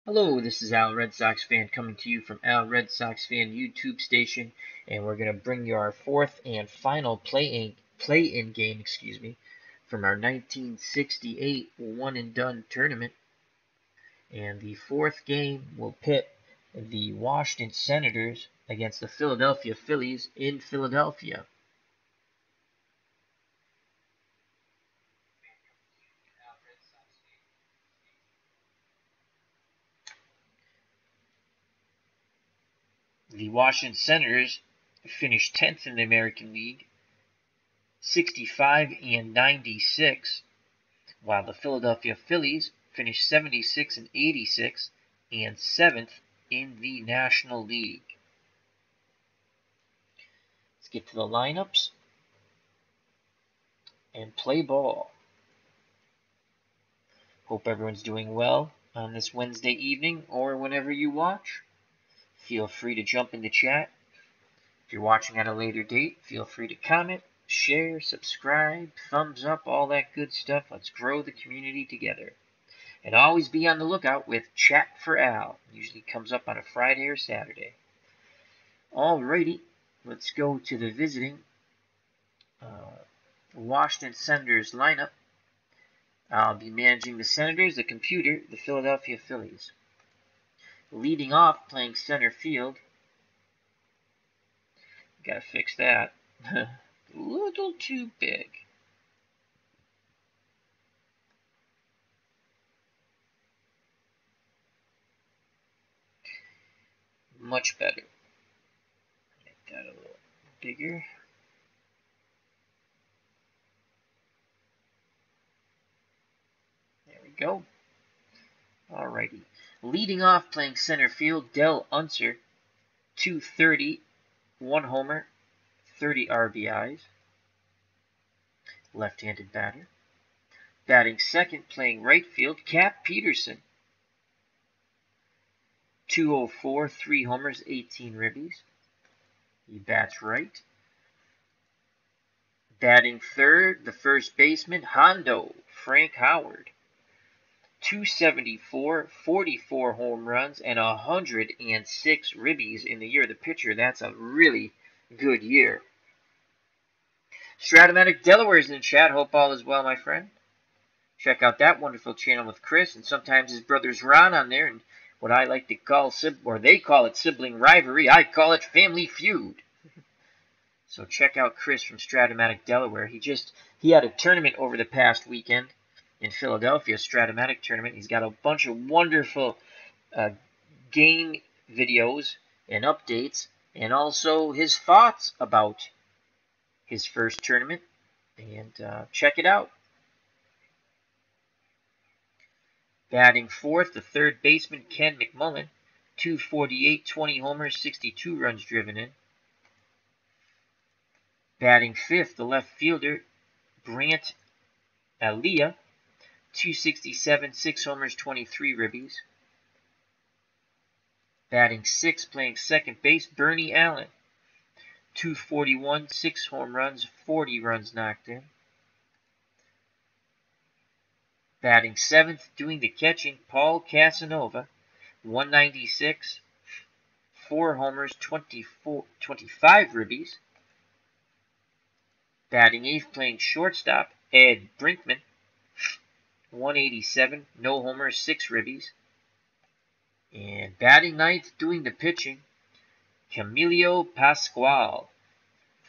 Hello, this is Al Red Sox Fan coming to you from Al Red Sox Fan YouTube station, and we're going to bring you our fourth and final play-in game, from our 1968 one-and-done tournament. And the fourth game will pit the Washington Senators against the Philadelphia Phillies in Philadelphia. The Washington Senators finished 10th in the American League, 65 and 96, while the Philadelphia Phillies finished 76 and 86 and 7th in the National League. Let's get to the lineups and play ball. Hope everyone's doing well on this Wednesday evening or whenever you watch. Feel free to jump in the chat. If you're watching at a later date, feel free to comment, share, subscribe, thumbs up, all that good stuff. Let's grow the community together. And always be on the lookout with Chat for Al. Usually comes up on a Friday or Saturday. Alrighty, let's go to the visiting Washington Senators lineup. I'll be managing the Senators, the computer, the Philadelphia Phillies. Leading off, playing center field. Gotta fix that. A little too big. Much better. Make that a little bigger. There we go. Alrighty. Leading off, playing center field, Del Unser, 230, 1 homer, 30 RBIs. Left-handed batter. Batting second, playing right field, Cap Peterson, 204, 3 homers, 18 ribbies. He bats right. Batting third, the first baseman, Hondo, Frank Howard, 274, 44 home runs, and 106 ribbies in the year. The pitcher, that's a really good year. Strat-O-Matic Delaware is in chat. Hope all is well, my friend. Check out that wonderful channel with Chris, and sometimes his brother's Ron on there, and what I like to call, or they call it sibling rivalry, I call it family feud. So check out Chris from Strat-O-Matic Delaware. He had a tournament over the past weekend in Philadelphia, Strat-O-Matic tournament. He's got a bunch of wonderful game videos and updates, and also his thoughts about his first tournament. And check it out. Batting fourth, the third baseman, Ken McMullen, 248, 20 homers, 62 runs driven in. Batting fifth, the left fielder, Brant Alia, 267, 6 homers, 23 ribbies. Batting sixth, playing second base, Bernie Allen, 241, 6 home runs, 40 runs knocked in. Batting seventh, doing the catching, Paul Casanova, 196, 4 homers, 25 ribbies. Batting eighth, playing shortstop, Ed Brinkman, 187, no homers, 6 ribbies. And batting ninth, doing the pitching, Camilo Pascual,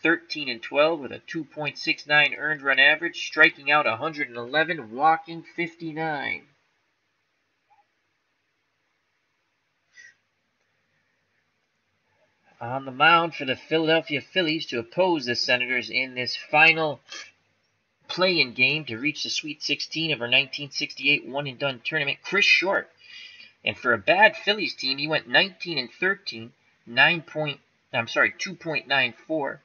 13 and 12 with a 2.69 earned run average, striking out 111, walking 59. On the mound for the Philadelphia Phillies to oppose the Senators in this final play-in game to reach the Sweet 16 of our 1968 one-and-done tournament, Chris Short. And for a bad Phillies team, he went 19 and 13, 2.94.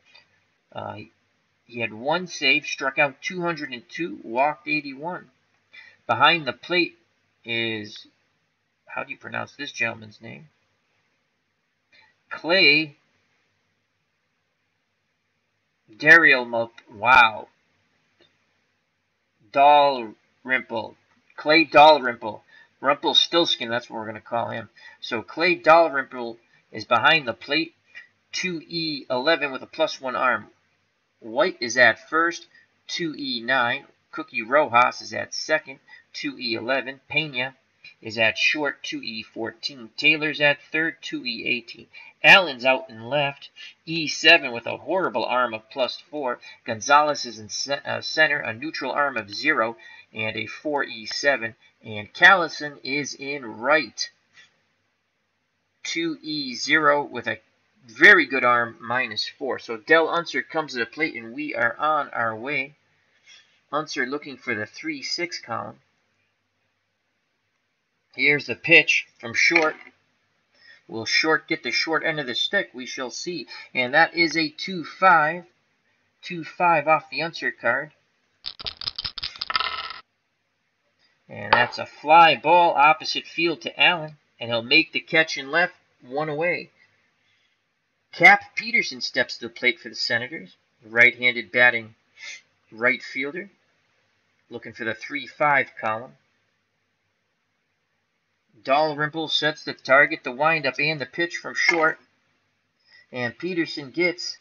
He had 1 save, struck out 202, walked 81. Behind the plate is, how do you pronounce this gentleman's name? Clay Dalrymple. Clay Dalrymple. Rumpelstiltskin, that's what we're going to call him. So Clay Dalrymple is behind the plate, 2E11 with a +1 arm. White is at first, 2E9. Cookie Rojas is at second, 2E11. Pena is at short, 2E14. Taylor's at third, 2E18. Allen's out in left, E7 with a horrible arm of +4. Gonzalez is in center, a neutral arm of 0, and a 4E7. And Callison is in right, 2E0 with a very good arm, -4. So Del Unser comes to the plate, and we are on our way. Unser looking for the 3-6 column. Here's the pitch from short. Will short get the short end of the stick? We shall see. And that is a 2-5. 2-5 off the Unser card. And that's a fly ball opposite field to Allen. And he'll make the catch in left, 1 away. Cap Peterson steps to the plate for the Senators. Right-handed batting right fielder. Looking for the 3-5 column. Dalrymple sets the target, the windup, and the pitch from short. And Peterson gets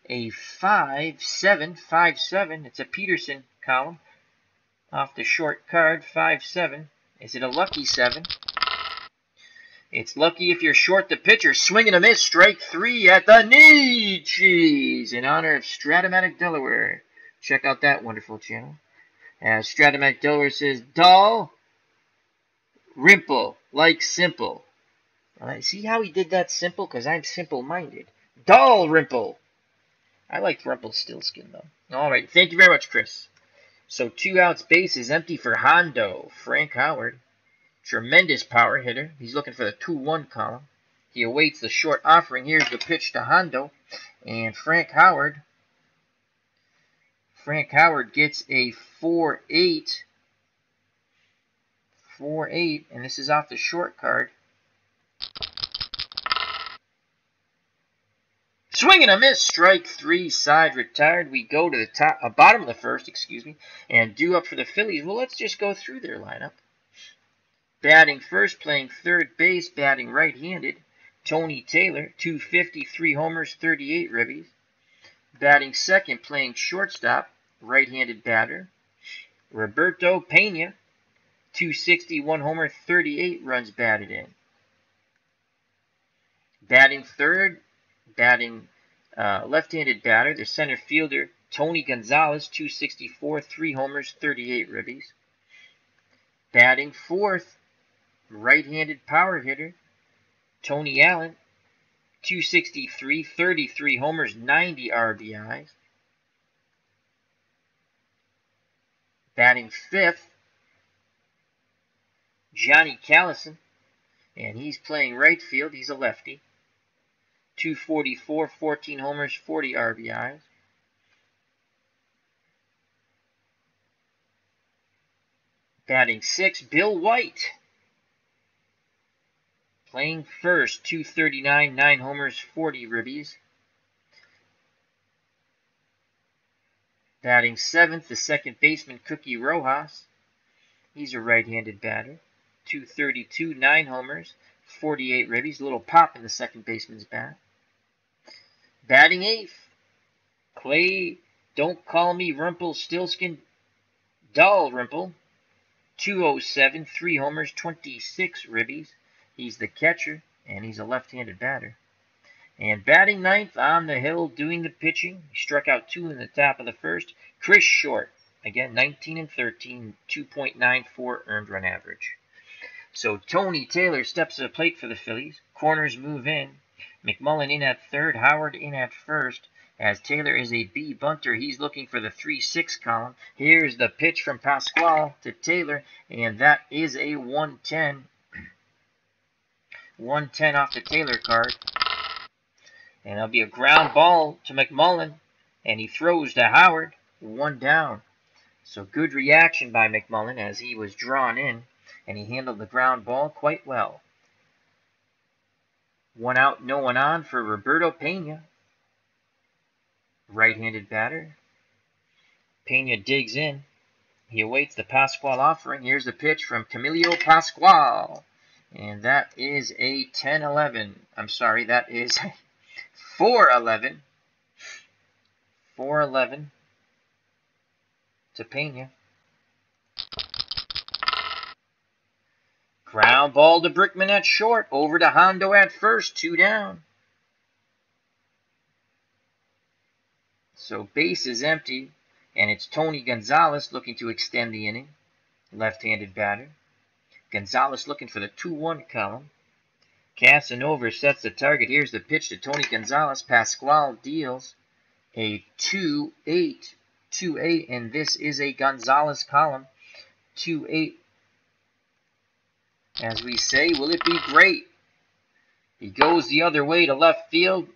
a 5-7. 5-7. It's a Peterson column. Off the short card, 5-7. Is it a lucky 7? It's lucky if you're short the pitcher. Swing and a miss. Strike 3 at the knee. Cheese. In honor of Strat-O-Matic Delaware. Check out that wonderful channel. As Strat-O-Matic Delaware says, Dull, Rimple, like simple. See how he did that simple? Because I'm simple-minded. Dull, Rimple. I like Rumpelstiltskin, though. All right. Thank you very much, Chris. So 2 outs, base is empty for Hondo. Frank Howard. Tremendous power hitter. He's looking for the 2-1 column. He awaits the short offering. Here's the pitch to Hondo. And Frank Howard gets a 4-8. 4-8. And this is off the short card. Swing and a miss. Strike 3. Side retired. We go to the bottom of the first, and due up for the Phillies. Well, let's just go through their lineup. Batting first, playing third base, batting right-handed, Tony Taylor, 250, 3 homers, 38 ribbies. Batting second, playing shortstop, right-handed batter, Roberto Pena, 260, 1 homer, 38 runs batted in. Batting third, left-handed batter, the center fielder, Tony Gonzalez, 264, 3 homers, 38 ribbies. Batting fourth, right-handed power hitter, Tony Allen, 263, 33 homers, 90 RBIs. Batting fifth, Johnny Callison, and he's playing right field. He's a lefty. 244, 14 homers, 40 RBIs. Batting sixth, Bill White. Playing first, 239, 9 homers, 40 ribbies. Batting seventh, the second baseman, Cookie Rojas. He's a right-handed batter. 232, 9 homers, 48 ribbies. A little pop in the second baseman's bat. Batting eighth, Clay, don't call me Rumpelstiltskin, Dalrymple. 207, 3 homers, 26 ribbies. He's the catcher, and he's a left-handed batter. And batting ninth on the hill, doing the pitching. He struck out 2 in the top of the first. Chris Short, again, 19 and 13, 2.94 earned run average. So Tony Taylor steps to the plate for the Phillies. Corners move in. McMullen in at third, Howard in at first. As Taylor is a B bunter, he's looking for the 3-6 column. Here's the pitch from Pascual to Taylor, and that is a 110. 110 off the Taylor card. And it'll be a ground ball to McMullen, and he throws to Howard, 1 down. So good reaction by McMullen as he was drawn in, and he handled the ground ball quite well. 1 out, no one on for Roberto Pena. Right-handed batter. Pena digs in. He awaits the Pascual offering. Here's the pitch from Camilo Pascual. And that is a 10-11. I'm sorry, that is 4-11. 4-11 to Pena. Ground ball to Brickman at short. Over to Hondo at first. 2 down. So base is empty. And it's Tony Gonzalez looking to extend the inning. Left-handed batter. Gonzalez looking for the 2-1 column. Casanova sets the target. Here's the pitch to Tony Gonzalez. Pascual deals a 2-8. 2-8. And this is a Gonzalez column. 2-8. As we say, will it be great? He goes the other way to left field.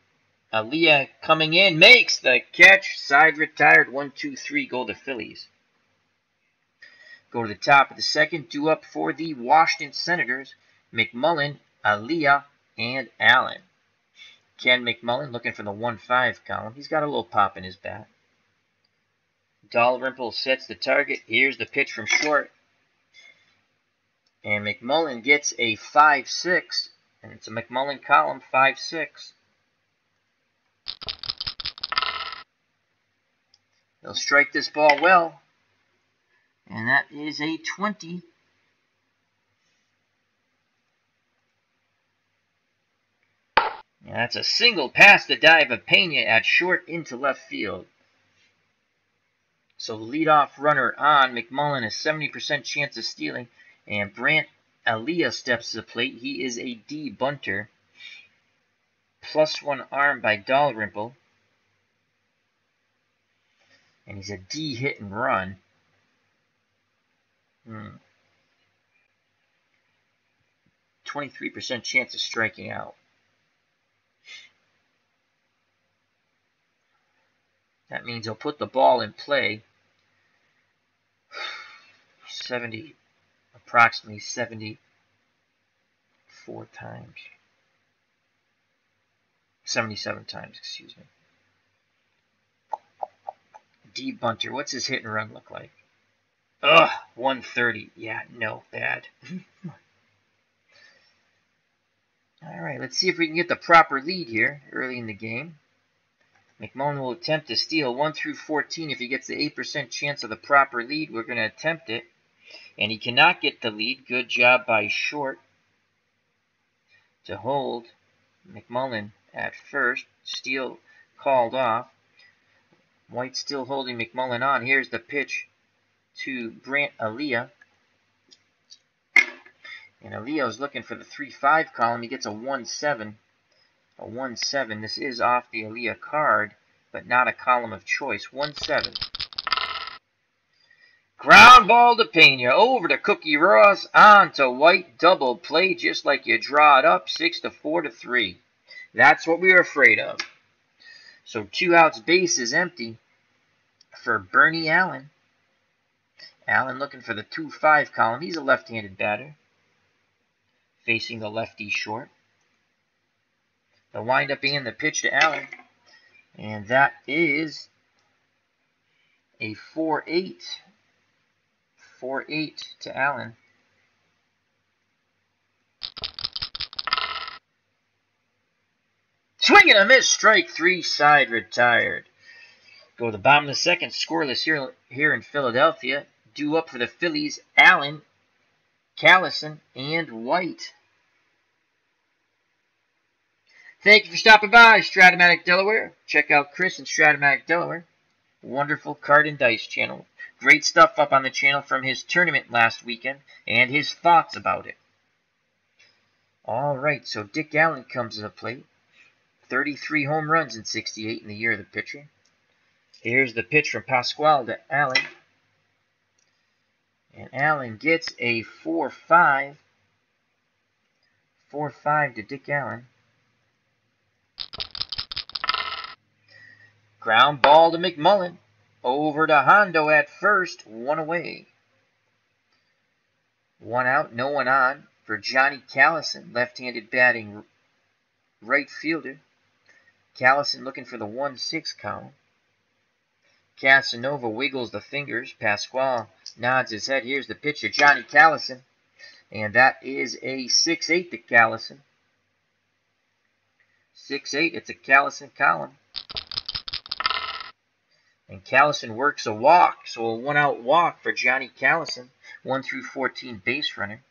Aliyah coming in, makes the catch. Side retired. 1-2-3 go the Phillies. Go to the top of the second. Due up for the Washington Senators. McMullen, Aliyah, and Allen. Ken McMullen looking for the 1-5 column. He's got a little pop in his bat. Dalrymple sets the target. Here's the pitch from short. And McMullen gets a 5-6. And it's a McMullen column, 5-6. He'll strike this ball well. And that is a 20. And that's a single past the dive of Pena at short into left field. So leadoff runner on. McMullen a 70% chance of stealing. And Brant Aliyah steps to the plate. He is a D bunter. +1 arm by Dalrymple. And he's a D hit and run. 23% chance of striking out. That means he'll put the ball in play approximately 74 times. 77 times, excuse me. D bunter, what's his hit and run look like? 130. Yeah, no, bad. Alright, let's see if we can get the proper lead here early in the game. McMullen will attempt to steal 1 through 14. If he gets the 8% chance of the proper lead, we're going to attempt it. And he cannot get the lead. Good job by Short to hold McMullen at first. Steal called off. White still holding McMullen on. Here's the pitch to Brant Aliyah. And Aliyah is looking for the 3-5 column. He gets a 1-7. A 1-7. This is off the Aliyah card, but not a column of choice. 1-7. Ground ball to Pena. Over to Cookie Ross. On to White. Double play just like you draw it up. 6-4-3. That's what we were afraid of. So 2 outs, base is empty for Bernie Allen. Allen looking for the 2-5 column. He's a left-handed batter. Facing the lefty Short. The windup and the pitch to Allen. And that is a 4-8. 4-8 to Allen. Swing and a miss. Strike 3. Side retired. Go to the bottom of the second. Scoreless here in Philadelphia. Due up for the Phillies. Allen, Callison, and White. Thank you for stopping by Strat-O-Matic Delaware. Check out Chris and Strat-O-Matic Delaware. Wonderful card and dice channel. Great stuff up on the channel from his tournament last weekend and his thoughts about it. Alright, so Dick Allen comes to the plate. 33 home runs in 68 in the year of the pitcher. Here's the pitch from Pascual to Allen. And Allen gets a 4-5. 4-5 to Dick Allen. Ground ball to McMullen. Over to Hondo at first. 1 away. 1 out, no one on for Johnny Callison. Left-handed batting right fielder. Callison looking for the 1-6 column. Casanova wiggles the fingers. Pascual nods his head. Here's the pitch to Johnny Callison. And that is a 6-8 to Callison. 6-8, it's a Callison column. And Callison works a walk, so a one-out walk for Johnny Callison. 1 through 14 base runner.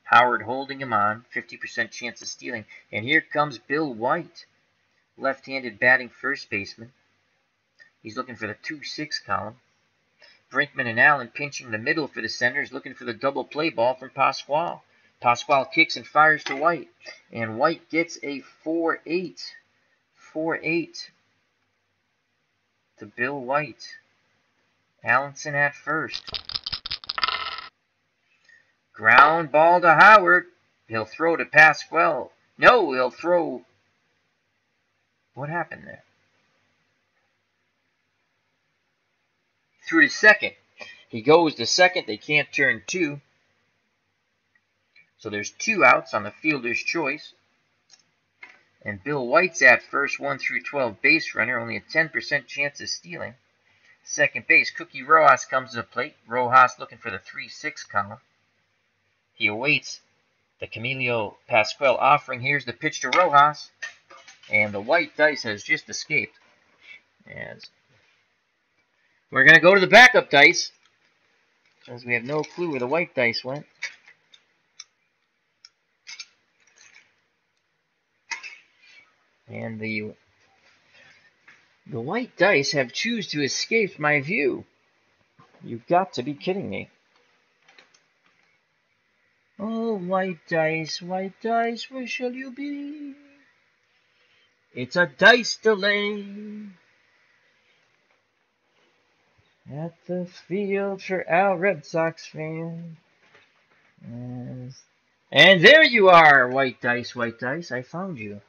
Howard holding him on, 50% chance of stealing. And here comes Bill White, left-handed batting first baseman. He's looking for the 2-6 column. Brinkman and Allen pinching the middle for the center. He's looking for the double play ball from Pascual. Pascual kicks and fires to White. And White gets a 4-8. 4-8 to Bill White. Allenson at first. Ground ball to Howard. He'll throw to Pascual. No, he'll throw. What happened there? Through to second. He goes to second. They can't turn 2. So there's 2 outs on the fielder's choice. And Bill White's at first, 1 through 12 base runner. Only a 10% chance of stealing. Second base, Cookie Rojas comes to the plate. Rojas looking for the 3-6 column. He awaits the Camilo Pascual offering. Here's the pitch to Rojas. And the white dice has just escaped. And we're going to go to the backup dice, because we have no clue where the white dice went. And the white dice have choose to escape my view. You've got to be kidding me. Oh, white dice, where shall you be? It's a dice delay at the field for our Red Sox fans. And there you are, white dice, I found you.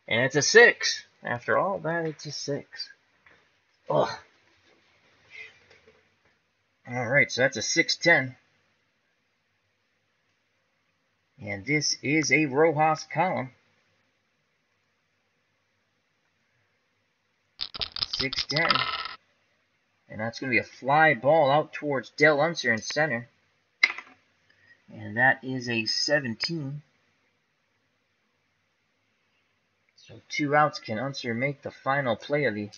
And it's a 6. After all that, it's a 6. Ugh. Alright, so that's a 6-10. And this is a Rojas column. 6-10. And that's going to be a fly ball out towards Del Unser in center. And that is a 17. So 2 outs. Can Unser make the final play of the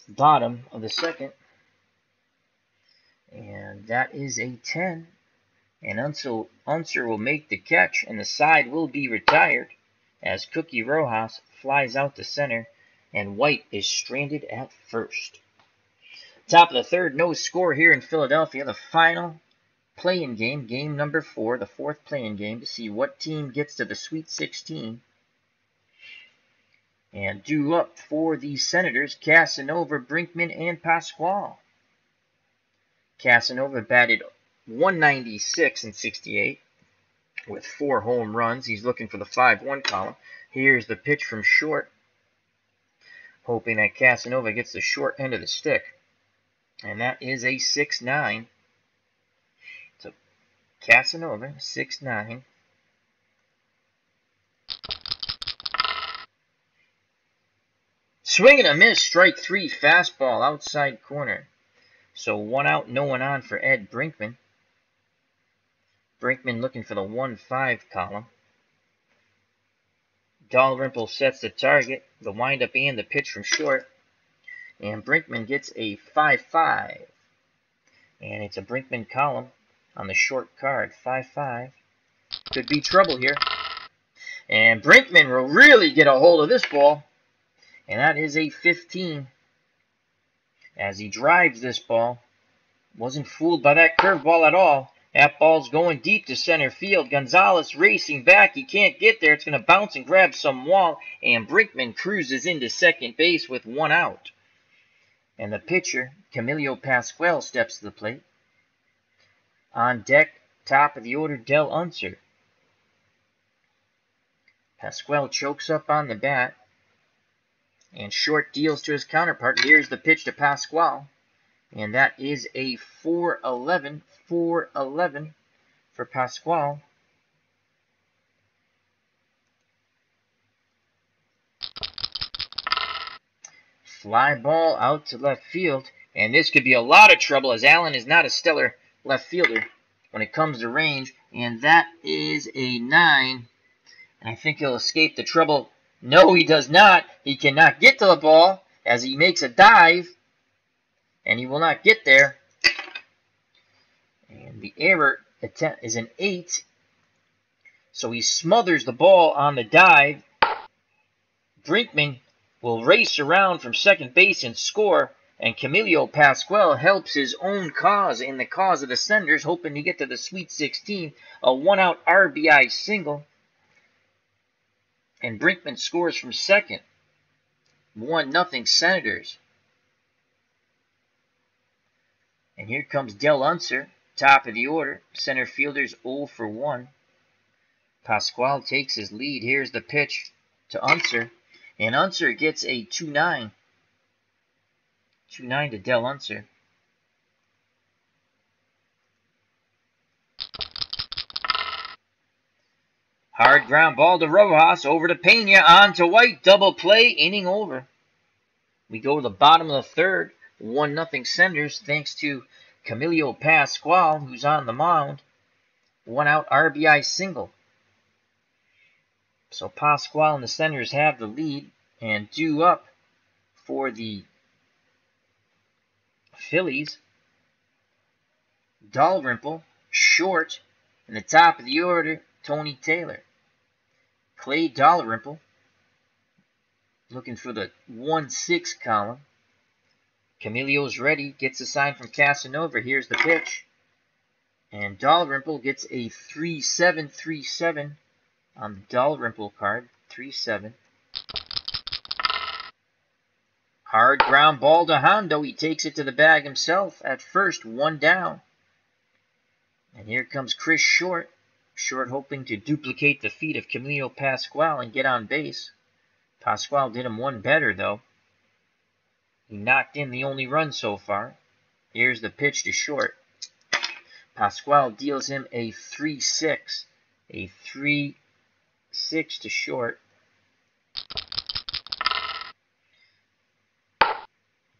bottom of the second? And that is a 10. And Unser will make the catch, and the side will be retired as Cookie Rojas flies out to center, and White is stranded at first. Top of the third, no score here in Philadelphia. The final play-in game, game number 4, the 4th play-in game, to see what team gets to the Sweet 16. And due up for the Senators, Casanova, Brinkman, and Pascual. Casanova batted 196 in 68 with 4 home runs. He's looking for the 5-1 column. Here's the pitch from short, hoping that Casanova gets the short end of the stick. And that is a 6-9. So Casanova, 6-9. Swing and a miss, strike 3, fastball, outside corner. So 1 out, no one on for Ed Brinkman. Brinkman looking for the 1-5 column. Dalrymple sets the target, the windup and the pitch from short. And Brinkman gets a 5-5. And it's a Brinkman column on the short card, 5-5. Could be trouble here. And Brinkman will really get a hold of this ball. And that is a 15. As he drives this ball. Wasn't fooled by that curveball at all. That ball's going deep to center field. Gonzalez racing back. He can't get there. It's going to bounce and grab some wall. And Brinkman cruises into second base with 1 out. And the pitcher, Camilo Pascual, steps to the plate. On deck, top of the order, Del Unser. Pascual chokes up on the bat. And short deals to his counterpart. Here's the pitch to Pascual. And that is a 4-11. 4-11 for Pascual. Fly ball out to left field. And this could be a lot of trouble, as Allen is not a stellar left fielder when it comes to range. And that is a 9. And I think he'll escape the trouble. No, he does not. He cannot get to the ball as he makes a dive. And he will not get there. And the error attempt is an 8. So he smothers the ball on the dive. Brinkman will race around from second base and score. And Camilo Pascual helps his own cause in the cause of the Senators, hoping to get to the Sweet 16. A 1-out RBI single. And Brinkman scores from second. 1-0 Senators. And here comes Del Unser, top of the order. Center fielder's 0 for 1. Pascual takes his lead. Here's the pitch to Unser. And Unser gets a 2-9. 2-9 to Del Unser. Hard ground ball to Rojas, over to Pena, on to White, double play, inning over. We go to the bottom of the third, 1-0 Senators, thanks to Camilo Pascual, who's on the mound. 1-out RBI single. So Pascual and the Senators have the lead, and due up for the Phillies. Dalrymple, short, in the top of the order, Tony Taylor. Clay Dalrymple, looking for the 1-6 column. Camillo's ready, gets a sign from Casanova. Here's the pitch. And Dalrymple gets a 3-7, 3-7 on the Dalrymple card. 3-7. Hard ground ball to Hondo. He takes it to the bag himself at first, 1 down. And here comes Chris Short. Short hoping to duplicate the feat of Camilo Pascual and get on base. Pascual did him one better, though. He knocked in the only run so far. Here's the pitch to Short. Pascual deals him a 3-6. A 3-6 to Short.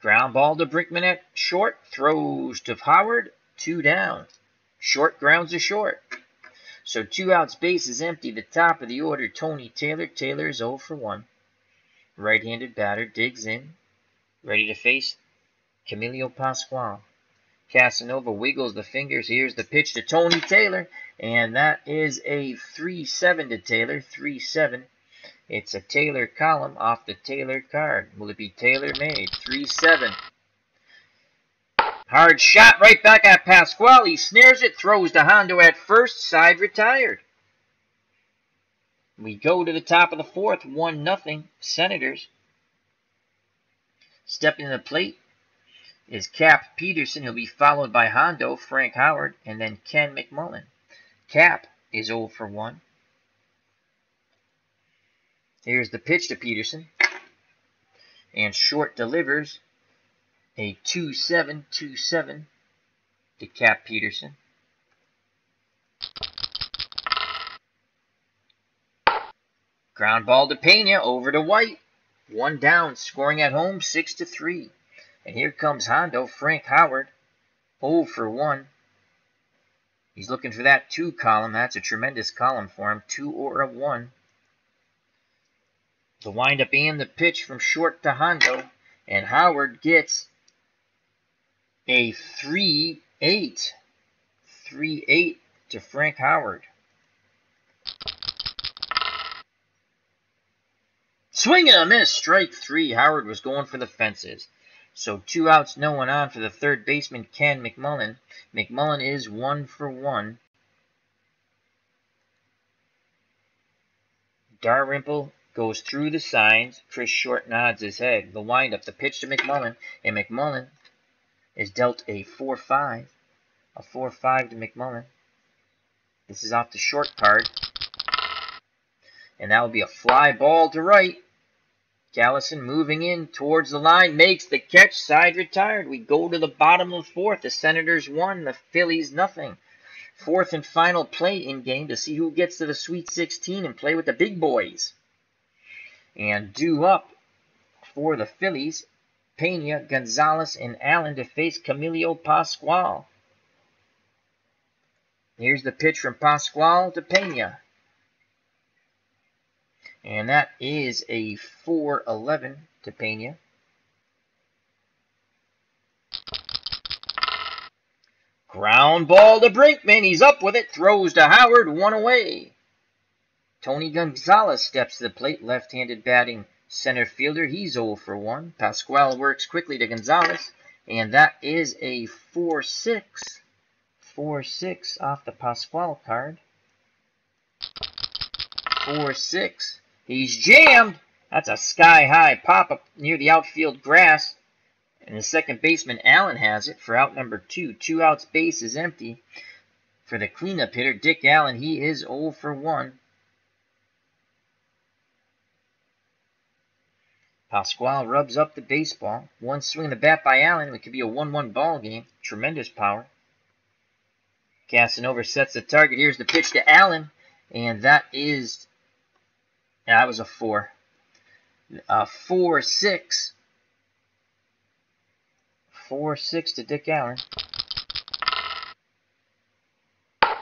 Ground ball to Brinkman at short. Throws to Howard. 2 down. Short grounds to Short. So 2 outs, base is empty. The top of the order, Tony Taylor. Taylor is 0 for 1. Right-handed batter digs in. Ready to face Camilo Pascual. Casanova wiggles the fingers. Here's the pitch to Tony Taylor. And that is a 3-7 to Taylor. 3-7. It's a Taylor column off the Taylor card. Will it be Taylor made? 3-7. Hard shot right back at Pascual. He snares it, throws to Hondo at first, side retired. We go to the top of the fourth, 1-0 Senators. Stepping to the plate is Cap Peterson. He'll be followed by Hondo, Frank Howard, and then Ken McMullen. Cap is 0 for 1. Here's the pitch to Peterson. And Short delivers a 2-7, 2-7 to Cap Peterson. Ground ball to Pena, over to White. 1 down, scoring at home, 6-3. And here comes Hondo, Frank Howard, 0 for 1. He's looking for that 2 column. That's a tremendous column for him, 2 or a 1. The windup and the pitch from Short to Hondo. And Howard gets a 3-8. 3-8 to Frank Howard. Swing and a miss, strike 3. Howard was going for the fences. So 2 outs, no one on for the third baseman, Ken McMullen. McMullen is 1 for 1. Dalrymple goes through the signs. Chris Short nods his head. The windup, the pitch to McMullen. And McMullen is dealt a 4-5. A 4-5 to McMullen. This is off the Short card. And that will be a fly ball to right. Gallison moving in towards the line. Makes the catch. Side retired. We go to the bottom of the fourth. The Senators 1. The Phillies nothing. Fourth and final play-in game to see who gets to the Sweet 16 and play with the big boys. And due up for the Phillies Pena, Gonzalez, and Allen to face Camilo, Pascual. Here's the pitch from Pascual to Pena. And that is a 4-11 to Pena. Ground ball to Brinkman. He's up with it. Throws to Howard. 1 away. Tony Gonzalez steps to the plate. Left-handed batting center fielder. He's 0 for 1. Pascual works quickly to Gonzalez. And that is a 4-6. 4-6 off the Pascual card. 4-6. He's jammed. That's a sky-high pop up near the outfield grass. And the second baseman, Allen, has it for out number 2. 2 outs, base is empty. For the cleanup hitter, Dick Allen, he is 0 for 1. Pascual rubs up the baseball. One swing of the bat by Allen. It could be a 1-1 ball game. Tremendous power. Casanova sets the target. Here's the pitch to Allen. And that is... yeah, that was a 4. 4-6. 4-6 to Dick Allen.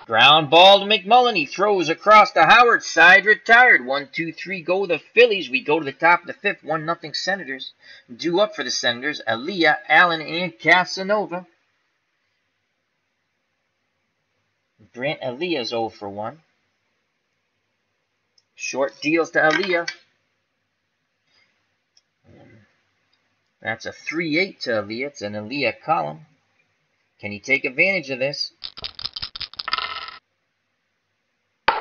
Ground ball to McMullen. He throws across to Howard. Side retired. 1-2-3 go the Phillies. We go to the top of the 5th. 1-0 Senators. Due up for the Senators. Aaliyah, Allen, and Casanova. Brant Aaliyah's 0 for 1. Short deals to Aaliyah. That's a 3-8 to Aaliyah. It's an Aaliyah column. Can he take advantage of this?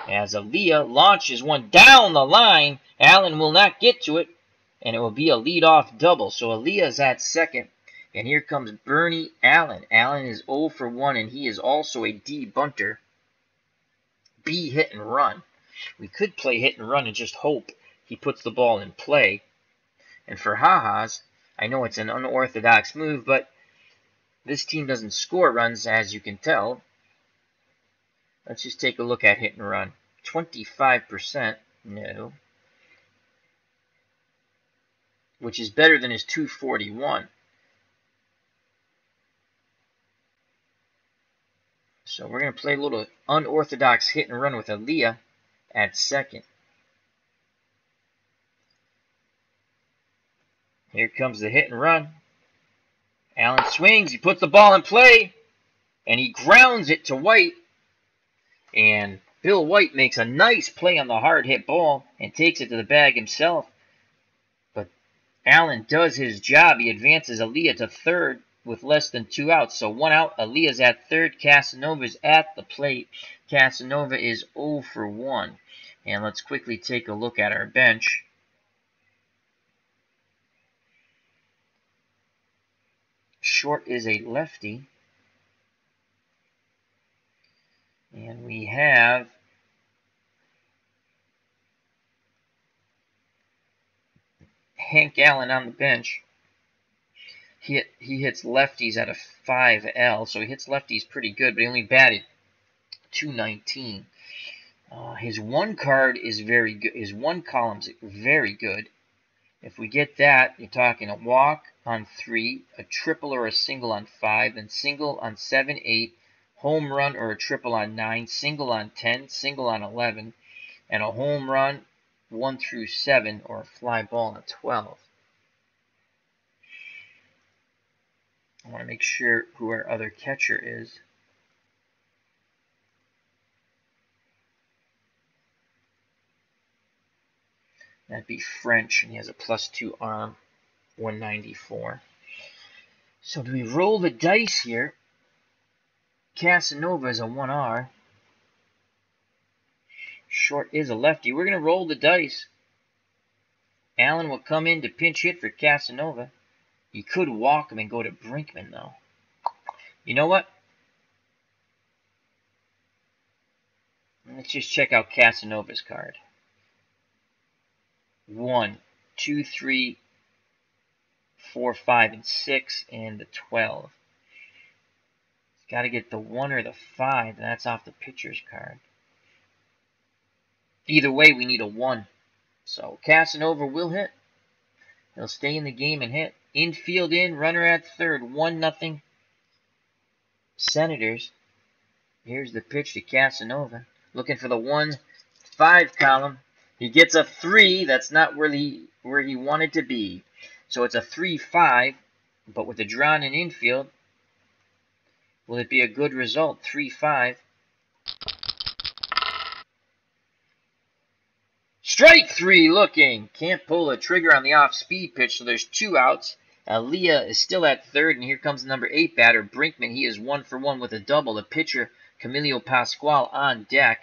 As Aaliyah launches one down the line, Allen will not get to it, and it will be a leadoff double. So Aaliyah's at second, and here comes Bernie Allen. Allen is 0 for 1, and he is also a D bunter. B hit and run. We could play hit and run and just hope he puts the ball in play. And for ha-has, I know it's an unorthodox move, but this team doesn't score runs, as you can tell. Let's just take a look at hit and run. 25%, no. Which is better than his 241. So we're going to play a little unorthodox hit and run with Aaliyah at second. Here comes the hit and run. Allen swings. He puts the ball in play. And he grounds it to White. And Bill White makes a nice play on the hard hit ball and takes it to the bag himself. But Allen does his job. He advances Aaliyah to third with less than 2 outs. So 1 out. Aaliyah's at third. Casanova's at the plate. Casanova is 0 for 1. And let's quickly take a look at our bench. Short is a lefty. And we have Hank Allen on the bench. He hits lefties at a 5L, so he hits lefties pretty good, but he only batted .219. His one card is very good. His one column's very good. If we get that, you're talking a walk on 3, a triple or a single on 5, then single on 7, 8, home run or a triple on 9, single on 10, single on 11, and a home run 1 through 7 or a fly ball on 12. I want to make sure who our other catcher is. That'd be French, and he has a +2 arm, 194. So do we roll the dice here? Casanova is a 1R. Short is a lefty. We're going to roll the dice. Allen will come in to pinch hit for Casanova. You could walk him and go to Brinkman, though. You know what? Let's just check out Casanova's card. 1, 2, 3, 4, 5, and 6, and the 12. It's got to get the 1 or the 5, and that's off the pitcher's card. Either way, we need a 1. So Casanova will hit. He'll stay in the game and hit. Infield in, runner at third, 1-0 Senators. Here's the pitch to Casanova. Looking for the 1-5 column. He gets a 3. That's not where he wanted to be. So it's a 3-5. But with the drawn in infield, will it be a good result? 3-5. Strike 3 looking. Can't pull a trigger on the off-speed pitch, so there's 2 outs. Aaliyah is still at third, and here comes the number 8 batter, Brinkman. He is 1 for 1 with a double. The pitcher, Camilo Pascual, on deck.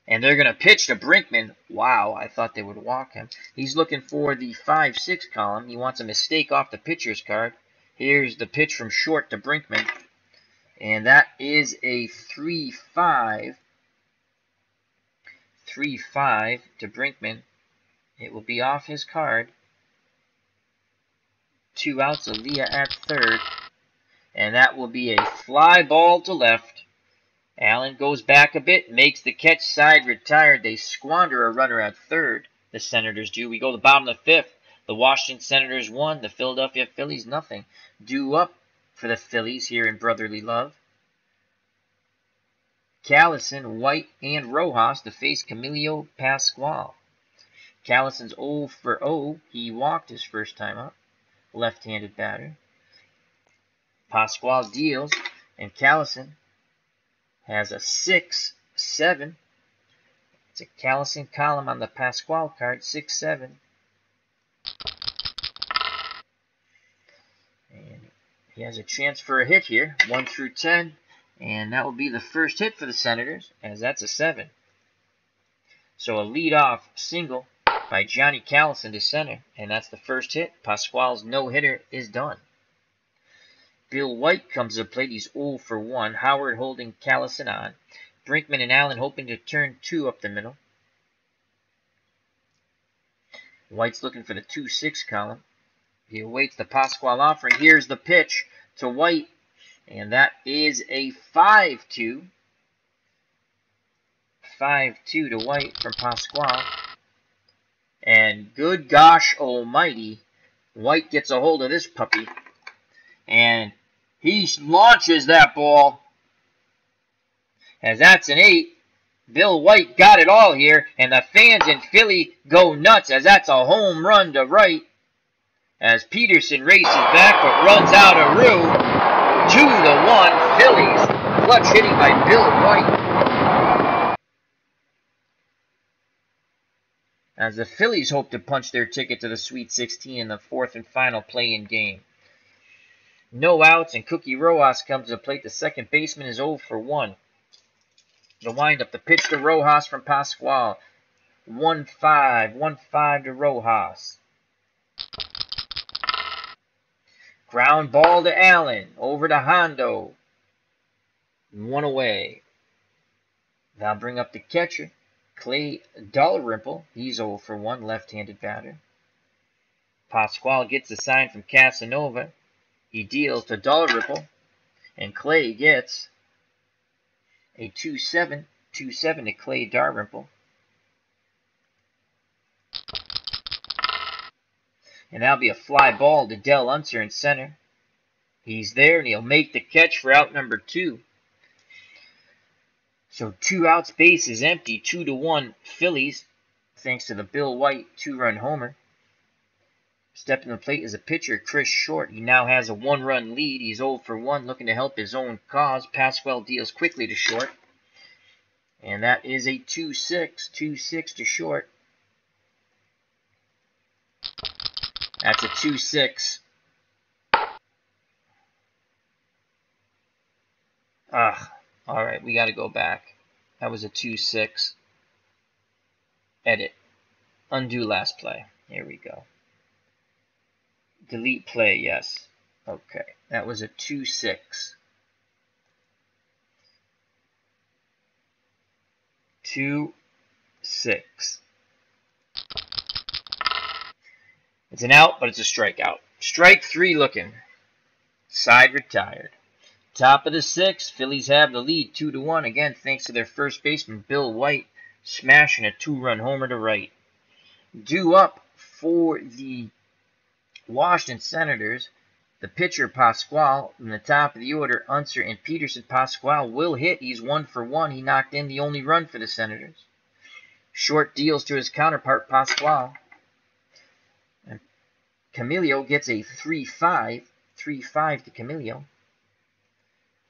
And they're going to pitch to Brinkman. Wow, I thought they would walk him. He's looking for the 5-6 column. He wants a mistake off the pitcher's card. Here's the pitch from short to Brinkman. And that is a 3-5. 3-5 to Brinkman. It will be off his card. 2 outs, Aaliyah at third. And that will be a fly ball to left. Allen goes back a bit, makes the catch, side retired. They squander a runner at third. The Senators do. We go to the bottom of the 5th. The Washington Senators 1, the Philadelphia Phillies nothing. Due up for the Phillies here in brotherly love. Callison, White, and Rojas to face Camilo Pascual. Callison's 0 for 0. He walked his first time up. Left-handed batter. Pascual deals, and Callison has a 6-7. It's a Callison column on the Pascual card, 6-7. And he has a chance for a hit here, 1 through 10. And that will be the first hit for the Senators, as that's a 7. So a leadoff single by Johnny Callison to center, and that's the first hit. Pascual's no-hitter is done. Bill White comes to the plate. He's 0 for 1. Howard holding Callison on. Brinkman and Allen hoping to turn 2 up the middle. White's looking for the 2-6 column. He awaits the Pascual offering. Here's the pitch to White, and that is a 5-2. 5-2 to White from Pascual. And good gosh almighty, White gets a hold of this puppy. And he launches that ball. As that's an 8. Bill White got it all here. And the fans in Philly go nuts as that's a home run to right. As Peterson races back but runs out of room. 2-1 Phillies. Clutch hitting by Bill White. As the Phillies hope to punch their ticket to the Sweet 16 in the 4th and final play-in game. No outs, and Cookie Rojas comes to the plate. The second baseman is 0 for 1. The windup, the pitch to Rojas from Pascual. 1-5, 1-5 to Rojas. Ground ball to Allen, over to Hondo. 1 away. Now bring up the catcher. Clay Dalrymple, he's 0 for 1, left-handed batter. Pascual gets a sign from Casanova. He deals to Dalrymple, and Clay gets a 2-7 to Clay Dalrymple. And that'll be a fly ball to Del Unser in center. He's there, and he'll make the catch for out number 2. So 2 outs, base is empty, 2-1 Phillies, thanks to the Bill White 2-run homer. Stepping to the plate is a pitcher, Chris Short. He now has a 1-run lead. He's 0 for 1, looking to help his own cause. Pascual deals quickly to Short. And that is a 2-6 to Short. That's a 2-6. All right, we got to go back. That was a 2-6. Edit. Undo last play. Here we go. Delete play, yes. Okay, that was a 2-6. 2-6. It's an out, but it's a strikeout. Strike 3 looking. Side retired. Top of the 6th, Phillies have the lead 2-1, again thanks to their first baseman Bill White smashing a 2-run homer to right. Due up for the Washington Senators, the pitcher Pascual, in the top of the order, Unser and Peterson. Pascual will hit. He's 1 for 1. He knocked in the only run for the Senators. Short deals to his counterpart, Pascual. And Camilo gets a 3-5. 3-5 to Camilo.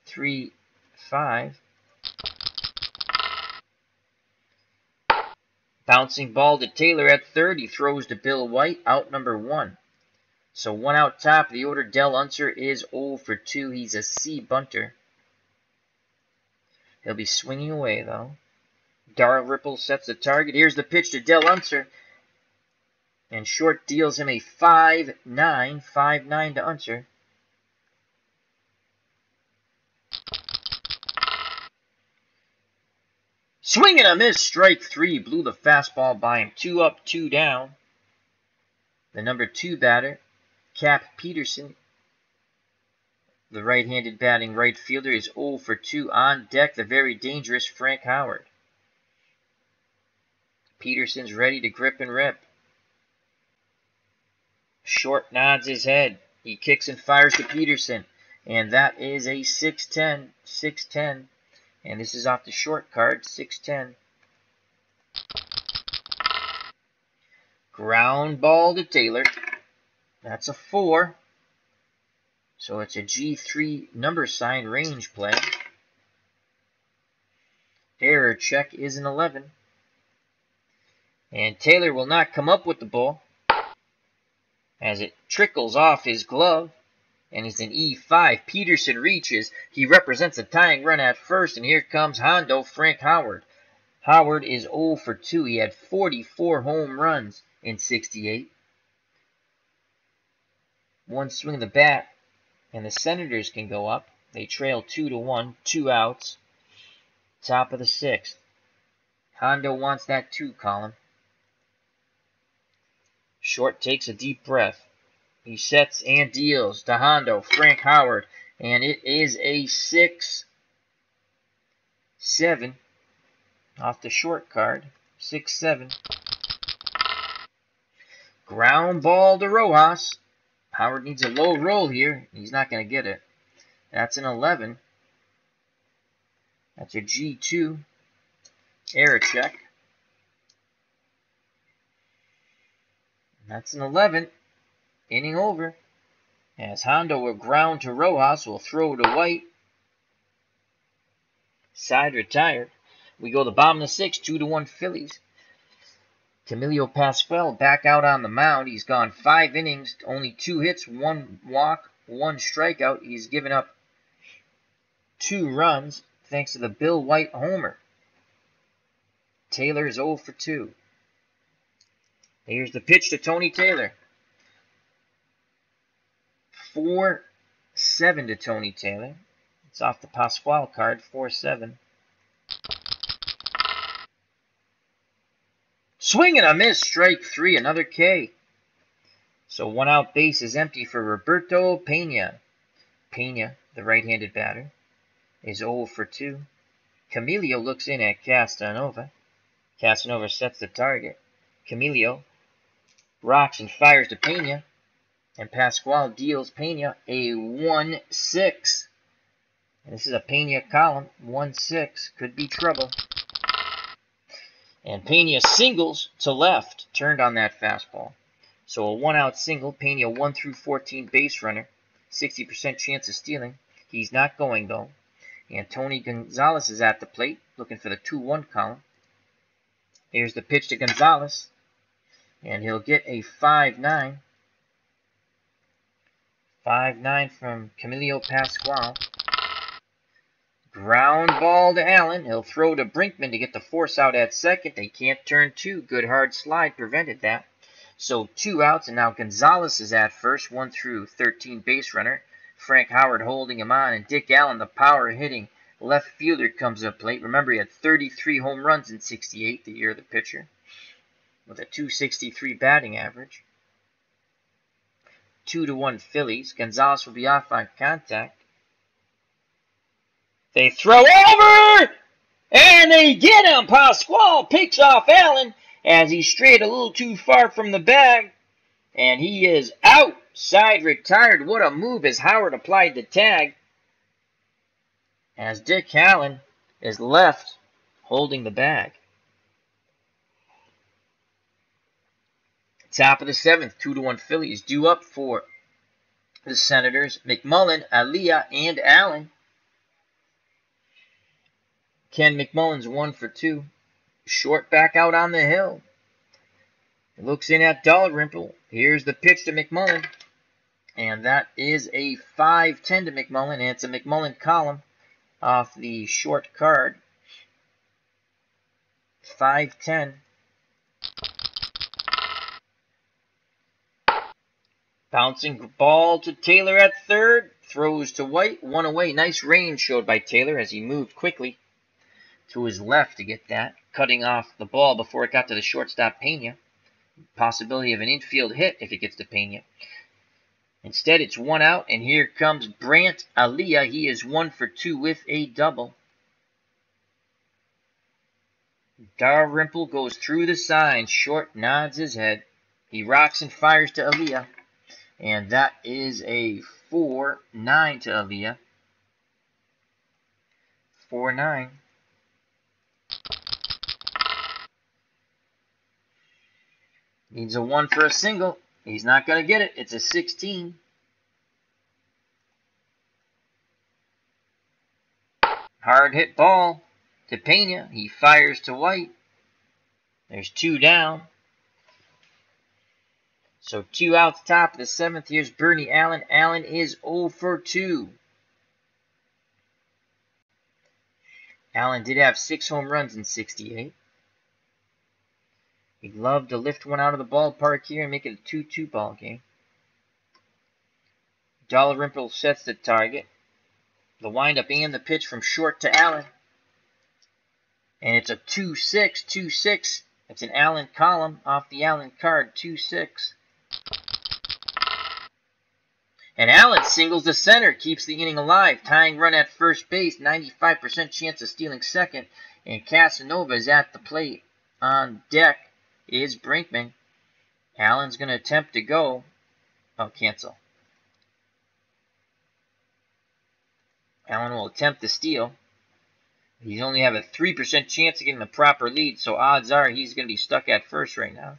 3-5. Bouncing ball to Taylor at third. He throws to Bill White, out number 1. So 1 out top of the order. Del Unser is 0 for 2. He's a C bunter. He'll be swinging away, though. Darrell Ripple sets the target. Here's the pitch to Del Unser. And short deals him a 5-9. 5-9 to Unser. Swing and a miss. Strike 3. Blew the fastball by him. 2 up, 2 down. The number 2 batter, Cap Peterson. The right-handed batting right fielder is 0 for 2. On deck, the very dangerous Frank Howard. Peterson's ready to grip and rip. Short nods his head. He kicks and fires to Peterson. And that is a 6-10. 6-10. And this is off the short card, 6-10. Ground ball to Taylor. That's a 4. So it's a G3 number sign range play. Error check is an 11. And Taylor will not come up with the ball as it trickles off his glove. And it's an E5. Peterson reaches. He represents a tying run at first. And here comes Hondo, Frank Howard. Howard is 0 for 2. He had 44 home runs in 68. One swing of the bat, and the Senators can go up. They trail 2-1, 2 outs. Top of the 6th. Hondo wants that 2 column. Short takes a deep breath. He sets and deals to Hondo, Frank Howard, and it is a 6-7 off the short card. 6-7. Ground ball to Rojas. Howard needs a low roll here. He's not going to get it. That's an 11. That's a G2. Error check. That's an 11. Inning over. As Hondo will ground to Rojas, will throw to White. Side retired. We go to the bottom of the 6th, 2-1 Phillies. Camilo Pascual back out on the mound. He's gone 5 innings, only 2 hits, 1 walk, 1 strikeout. He's given up 2 runs thanks to the Bill White homer. Taylor is 0 for 2. Here's the pitch to Tony Taylor. 4-7 to Tony Taylor. It's off the Pascual card, 4-7. Swing and a miss, strike 3, another K. So 1 out, base is empty for Roberto Pena. Pena, the right-handed batter, is 0 for 2. Camilo looks in at Casanova. Casanova sets the target. Camilo rocks and fires to Pena. And Pascual deals Pena a 1-6. And this is a Pena column. 1-6. Could be trouble. And Pena singles to left. Turned on that fastball. So a 1 out single. Pena 1 through 14 base runner. 60% chance of stealing. He's not going though. And Tony Gonzalez is at the plate. Looking for the 2-1 column. Here's the pitch to Gonzalez. And he'll get a 5-9. 5-9 from Camilo Pascual. Ground ball to Allen. He'll throw to Brinkman to get the force out at second. They can't turn 2. Good hard slide prevented that. So 2 outs, and now Gonzalez is at first. 1 through 13 base runner. Frank Howard holding him on, and Dick Allen, the power hitting left fielder, comes up late. Remember, he had 33 home runs in 68, the year of the pitcher, with a .263 batting average. 2-1 Phillies. Gonzalez will be off on contact. They throw over, and they get him. Pascual picks off Allen as he strayed a little too far from the bag, and he is out. Side retired. What a move as Howard applied the tag. As Dick Allen is left holding the bag. Top of the 7th, 2-1 Phillies due up for the Senators. McMullen, Aliyah, and Allen. Ken McMullen's 1 for 2. Short back out on the hill. Looks in at Dalrymple. Here's the pitch to McMullen. And that is a 5-10 to McMullen. And it's a McMullen column off the short card. 5-10. Bouncing ball to Taylor at third. Throws to White. 1 away. Nice range showed by Taylor as he moved quickly to his left to get that. Cutting off the ball before it got to the shortstop Pena. Possibility of an infield hit if it gets to Pena. Instead, it's 1 out, and here comes Brant Aliyah. He is 1 for 2 with a double. Dalrymple goes through the sign. Short nods his head. He rocks and fires to Aliyah. And that is a 4-9 to Aliyah. 4-9. Needs a 1 for a single. He's not going to get it. It's a 16. Hard hit ball to Pena. He fires to White. There's 2 down. So 2 outs, top of the 7th. Here's Bernie Allen. Allen is 0 for 2. Allen did have 6 home runs in '68. He'd love to lift one out of the ballpark here and make it a 2-2 ball game. Dalrymple sets the target. The windup and the pitch from short to Allen. And it's a 2-6, 2-6. It's an Allen column off the Allen card, 2-6. And Allen singles the center, keeps the inning alive. Tying run at first base, 95% chance of stealing second. And Casanova is at the plate. On deck is Brinkman. Allen's going to attempt to go. Oh, cancel. Allen will attempt to steal. He's only have a 3% chance of getting the proper lead, so odds are he's going to be stuck at first right now.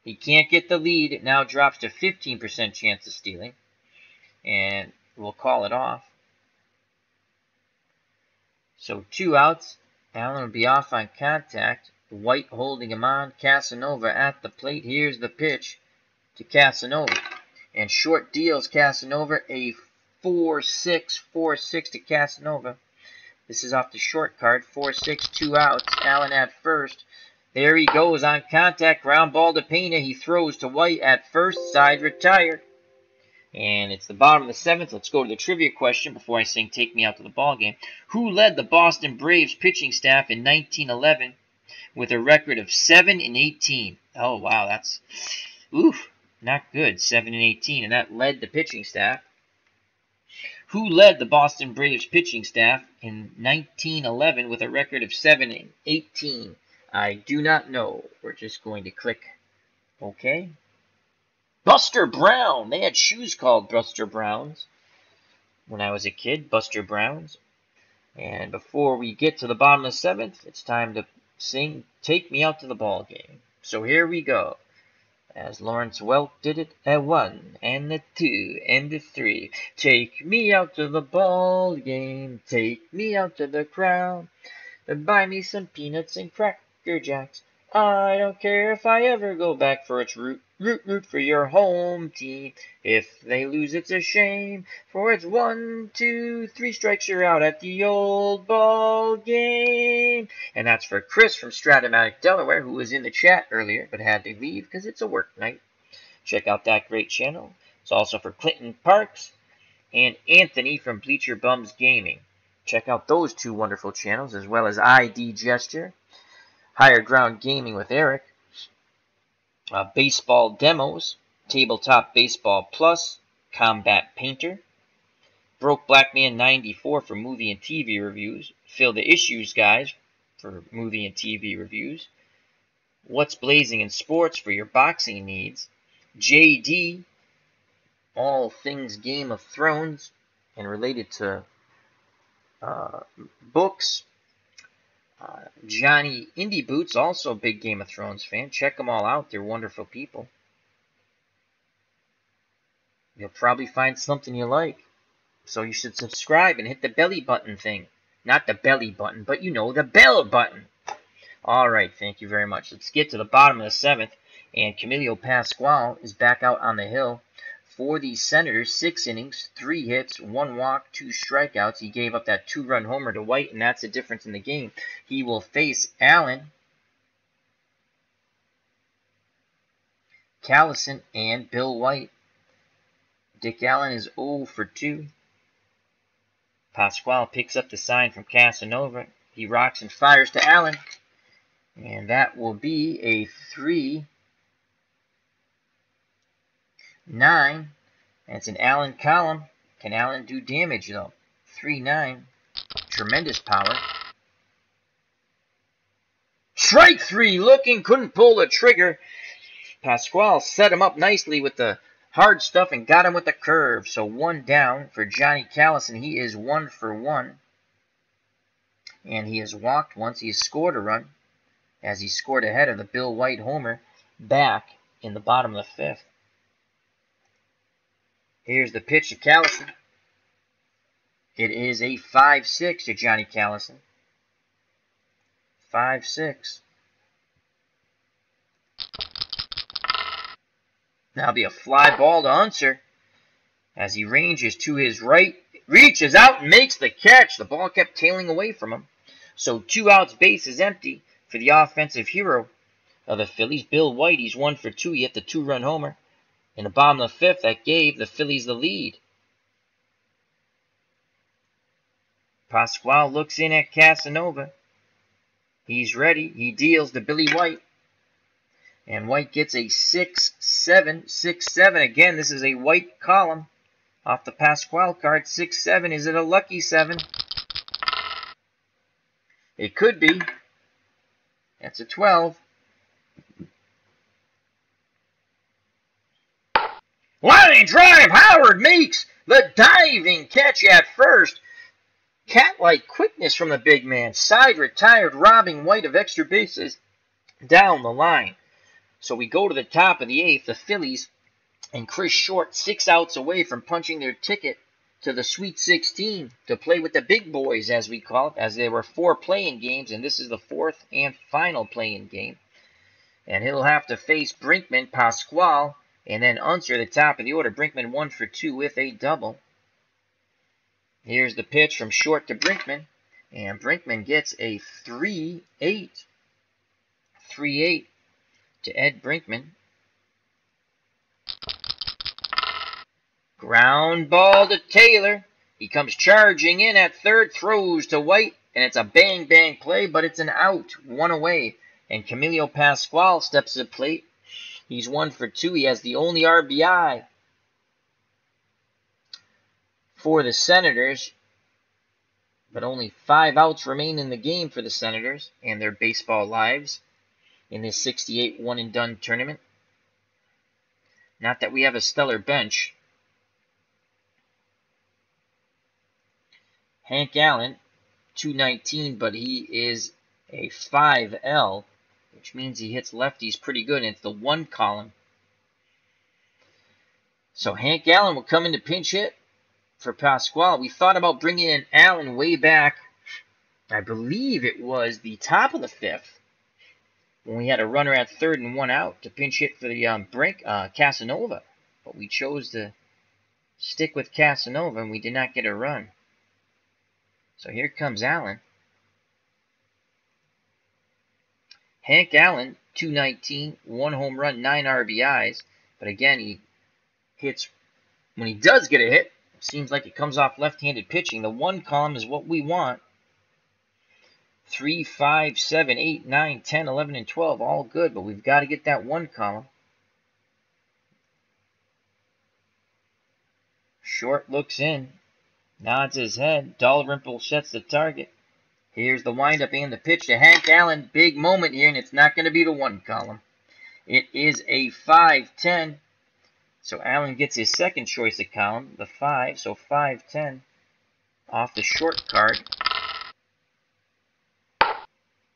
He can't get the lead. It now drops to 15% chance of stealing. And we'll call it off. So 2 outs. Allen will be off on contact. White holding him on. Casanova at the plate. Here's the pitch to Casanova. And short deals Casanova a 4-6, 4-6 to Casanova. This is off the short card. 4-6, 2 outs. Allen at first. There he goes on contact. Ground ball to Pena. He throws to White at first. Side retired. And it's the bottom of the 7th. Let's go to the trivia question before I sing Take Me Out to the Ball Game. Who led the Boston Braves pitching staff in 1911 with a record of 7-18? Oh, wow. That's, not good. 7-18. And that led the pitching staff. Who led the Boston Braves pitching staff in 1911 with a record of 7-18? I do not know. We're just going to click OK. Buster Brown. They had shoes called Buster Browns when I was a kid. Buster Browns. And before we get to the bottom of the 7th, it's time to sing Take Me Out to the Ball Game. So here we go. As Lawrence Welk did it, a 1 and a 2 and a 3. Take me out to the ball game. Take me out to the crowd. Buy me some peanuts and Cracker Jacks. I don't care if I ever go back for its root for your home team. If they lose, it's a shame, for it's 1, 2, 3 strikes, you're out at the old ball game. And that's for Chris from Strat-O-Matic, Delaware, who was in the chat earlier but had to leave because it's a work night. Check out that great channel. It's also for Clinton Parks and Anthony from Bleacher Bums Gaming. Check out those 2 wonderful channels, as well as ID Gesture, Higher Ground Gaming with Eric, Baseball Demos, Tabletop Baseball Plus, Combat Painter, Broke Black Man 94 for movie and TV reviews, Fill the Issues guys for movie and TV reviews, What's Blazing in Sports for your boxing needs, JD all things Game of Thrones and related to books. Johnny Indie Boots, also a big Game of Thrones fan. Check them all out. They're wonderful people. You'll probably find something you like. So you should subscribe and hit the belly button thing. Not the belly button, but you know, the bell button. All right, thank you very much. Let's get to the bottom of the 7th. And Camilo Pascual is back out on the hill. For the Senators, 6 innings, 3 hits, 1 walk, 2 strikeouts. He gave up that 2-run homer to White, and that's the difference in the game. He will face Allen, Callison, and Bill White. Dick Allen is 0 for 2. Pascual picks up the sign from Casanova. He rocks and fires to Allen. And that will be a 3-9. That's an Allen column. Can Allen do damage, though? 3-9. Tremendous power. Strike 3. Looking. Couldn't pull the trigger. Pascual set him up nicely with the hard stuff and got him with the curve. So 1 down for Johnny Callison. He is 1 for 1. And he has walked once. He has scored a run, as he scored ahead of the Bill White homer back in the bottom of the 5th. Here's the pitch to Callison. It is a 5-6 to Johnny Callison. 5-6. That'll be a fly ball to Unser as he ranges to his right, reaches out and makes the catch. The ball kept tailing away from him. So 2 outs, base is empty for the offensive hero of the Phillies, Bill White. He's 1 for 2. He hit the 2-run homer in the bottom of the 5th. That gave the Phillies the lead. Pascual looks in at Casanova. He's ready. He deals to Billy White. And White gets a 6-7. 6-7. Again, this is a White column off the Pascual card. 6-7. Is it a lucky 7? It could be. That's a 12. Line drive. Howard makes the diving catch at first. Cat-like quickness from the big man. Side retired, robbing White of extra bases down the line. So we go to the top of the 8th. The Phillies and Chris Short 6 outs away from punching their ticket to the Sweet 16 to play with the big boys, as we call it, as there were 4 play-in games, and this is the 4th and final play-in game. And he'll have to face Brinkman, Pascual, and then Unser at the top of the order. Brinkman 1 for 2 with a double. Here's the pitch from Short to Brinkman, and Brinkman gets a 3-8. 3-8 to Ed Brinkman. Ground ball to Taylor. He comes charging in at third, throws to White, and it's a bang-bang play, but it's an out, 1 away. And Camilo Pascual steps to the plate. He's 1 for 2. He has the only RBI for the Senators, but only 5 outs remain in the game for the Senators and their baseball lives in this 68 one-and-done tournament. Not that we have a stellar bench. Hank Allen, 219, but he is a 5L, which means he hits lefties pretty good, and it's the 1 column. So Hank Allen will come in to pinch hit for Pascual. We thought about bringing in Allen way back, I believe it was the top of the 5th, when we had a runner at third and 1 out to pinch hit for the Casanova. But we chose to stick with Casanova, and we did not get a run. So here comes Allen. Hank Allen, 219, 1 home run, 9 RBIs. But again, he hits, when he does get a hit, it seems like it comes off left-handed pitching. The 1 column is what we want. 3, 5, 7, 8, 9, 10, 11, and 12, all good, but we've got to get that 1 column. Short looks in, nods his head. Dalrymple sets the target. Here's the windup and the pitch to Hank Allen. Big moment here, and it's not going to be the 1 column. It is a 5-10. So Allen gets his second choice of column, the 5, so 5-10 off the short card.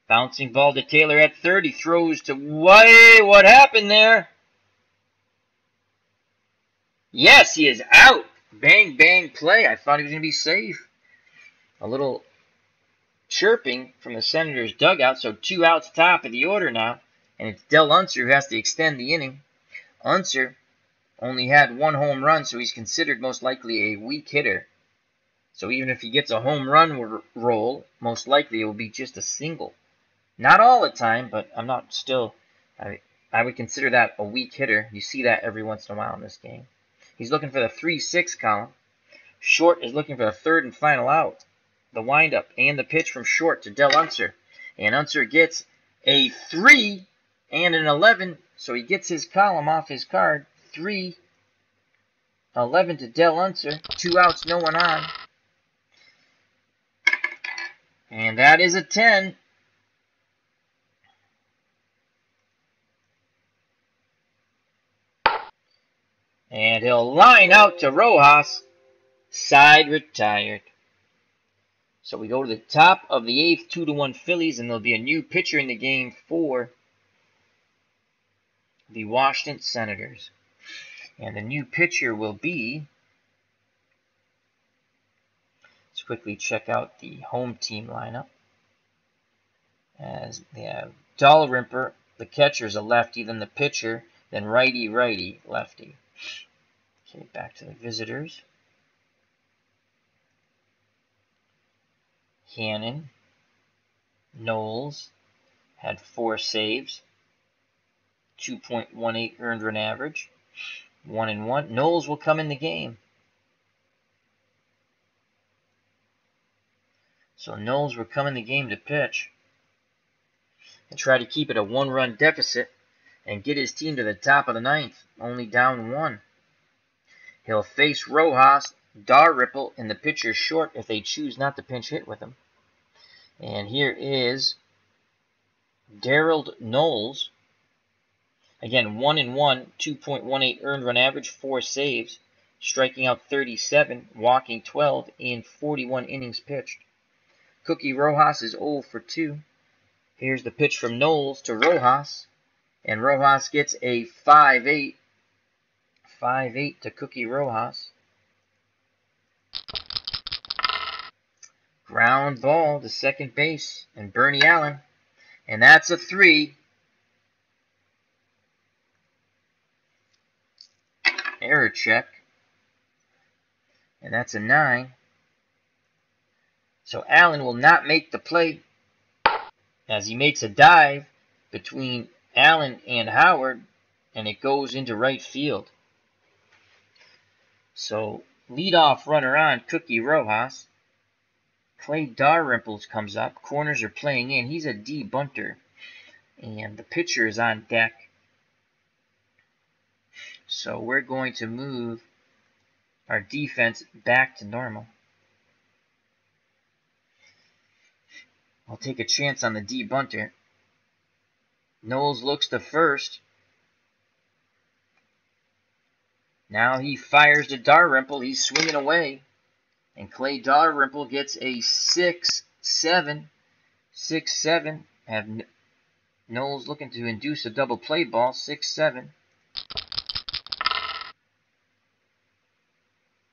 Bouncing ball to Taylor at third. He throws to White. What happened there? Yes, he is out. Bang, bang play. I thought he was going to be safe. A little chirping from the Senators' dugout. So 2 outs top of the order now. And it's Del Unser who has to extend the inning. Unser only had 1 home run, so he's considered most likely a weak hitter. So even if he gets a home run roll, most likely it will be just a single. Not all the time, but I'm not still... I would consider that a weak hitter. You see that every once in a while in this game. He's looking for the 3-6 column. Short is looking for the third and final out. The windup and the pitch from Short to Del Unser. And Unser gets a 3 and an 11, so he gets his column off his card. 3-11 to Del Unser. 2 outs, no one on. And that is a 10. And he'll line out to Rojas. Side retired. So we go to the top of the 8th, 2-1 Phillies, and there'll be a new pitcher in the game for the Washington Senators. And the new pitcher will be... Let's quickly check out the home team lineup. As they have Dalrymper, the catcher's a lefty, then the pitcher, then righty, righty, lefty. Okay, back to the visitors. Hannon, Knowles had 4 saves, 2.18 earned run average, 1-1. Knowles will come in the game. So Knowles will come in the game to pitch and try to keep it a 1-run deficit and get his team to the top of the 9th, only down 1. He'll face Rojas, Dalrymple, and the pitcher Short if they choose not to pinch hit with him. And here is Darrell Knowles. Again, 1-1, 2.18 earned run average, 4 saves, striking out 37, walking 12 in 41 innings pitched. Cookie Rojas is 0 for 2. Here's the pitch from Knowles to Rojas, and Rojas gets a 5-8. 5-8 to Cookie Rojas. Ground ball to second base, and Bernie Allen. And that's a 3. Error check. And that's a 9. So Allen will not make the play as he makes a dive between Allen and Howard, and it goes into right field. So leadoff runner on Cookie Rojas. Clay Dalrymple comes up. Corners are playing in. He's a D bunter. And the pitcher is on deck. So we're going to move our defense back to normal. I'll take a chance on the D bunter. Knowles looks to first. Now he fires to Dalrymple. He's swinging away. And Clay Dalrymple gets a 6-7. 6-7. Have Knowles looking to induce a double play ball. 6-7.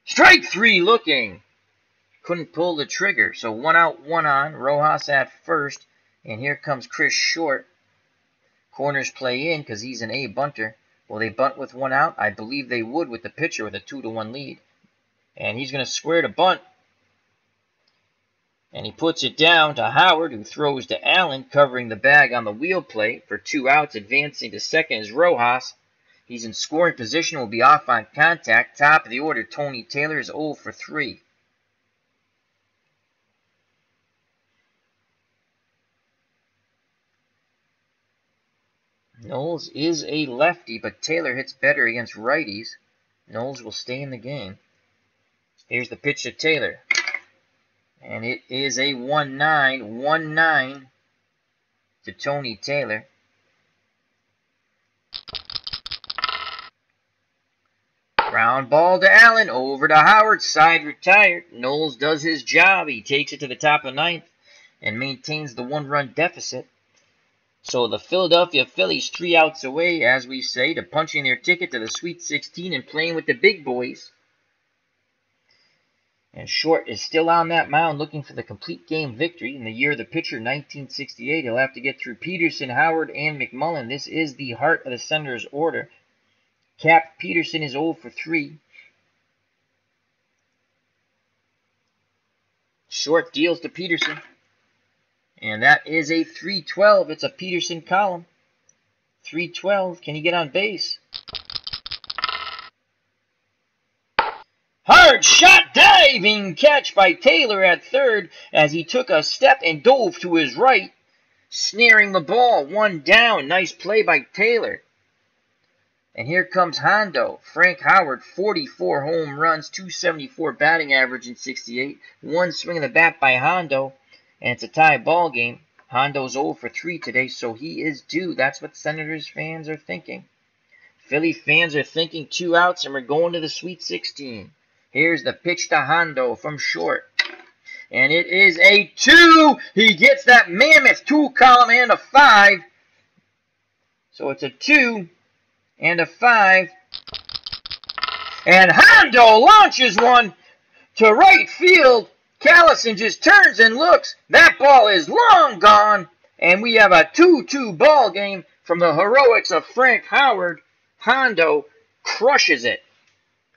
Strike 3 looking. Couldn't pull the trigger. So 1 out, 1 on. Rojas at first. And here comes Chris Short. Corners play in because he's an A bunter. Will they bunt with 1 out? I believe they would with the pitcher with a 2-1 lead. And he's going to square to bunt. And he puts it down to Howard, who throws to Allen, covering the bag on the wheel plate for 2 outs. Advancing to second is Rojas. He's in scoring position, will be off on contact. Top of the order, Tony Taylor is 0 for 3. Knowles is a lefty, but Taylor hits better against righties. Knowles will stay in the game. Here's the pitch to Taylor. And it is a 1-9. 1-9 to Tony Taylor. Ground ball to Allen, over to Howard, side retired. Knowles does his job. He takes it to the top of ninth and maintains the one-run deficit. So the Philadelphia Phillies 3 outs away, as we say, to punching their ticket to the Sweet 16 and playing with the big boys. And Short is still on that mound looking for the complete game victory. In the year of the pitcher, 1968, he'll have to get through Peterson, Howard, and McMullen. This is the heart of the Senators' order. Cap Peterson is 0 for 3. Short deals to Peterson. And that is a 3-12. It's a Peterson column. 3-12. Can he get on base? Hard shot, diving catch by Taylor at third as he took a step and dove to his right, snaring the ball. One down. Nice play by Taylor. And here comes Hondo. Frank Howard, 44 home runs, 274 batting average in 68. One swing of the bat by Hondo, and it's a tie ball game. Hondo's 0 for 3 today, so he is due. That's what Senators fans are thinking. Philly fans are thinking 2 outs, and we're going to the Sweet 16. Here's the pitch to Hondo from Short. And it is a 2. He gets that mammoth 2 column and a 5. So it's a 2 and a 5. And Hondo launches one to right field. Callison just turns and looks. That ball is long gone. And we have a 2-2 ball game from the heroics of Frank Howard. Hondo crushes it.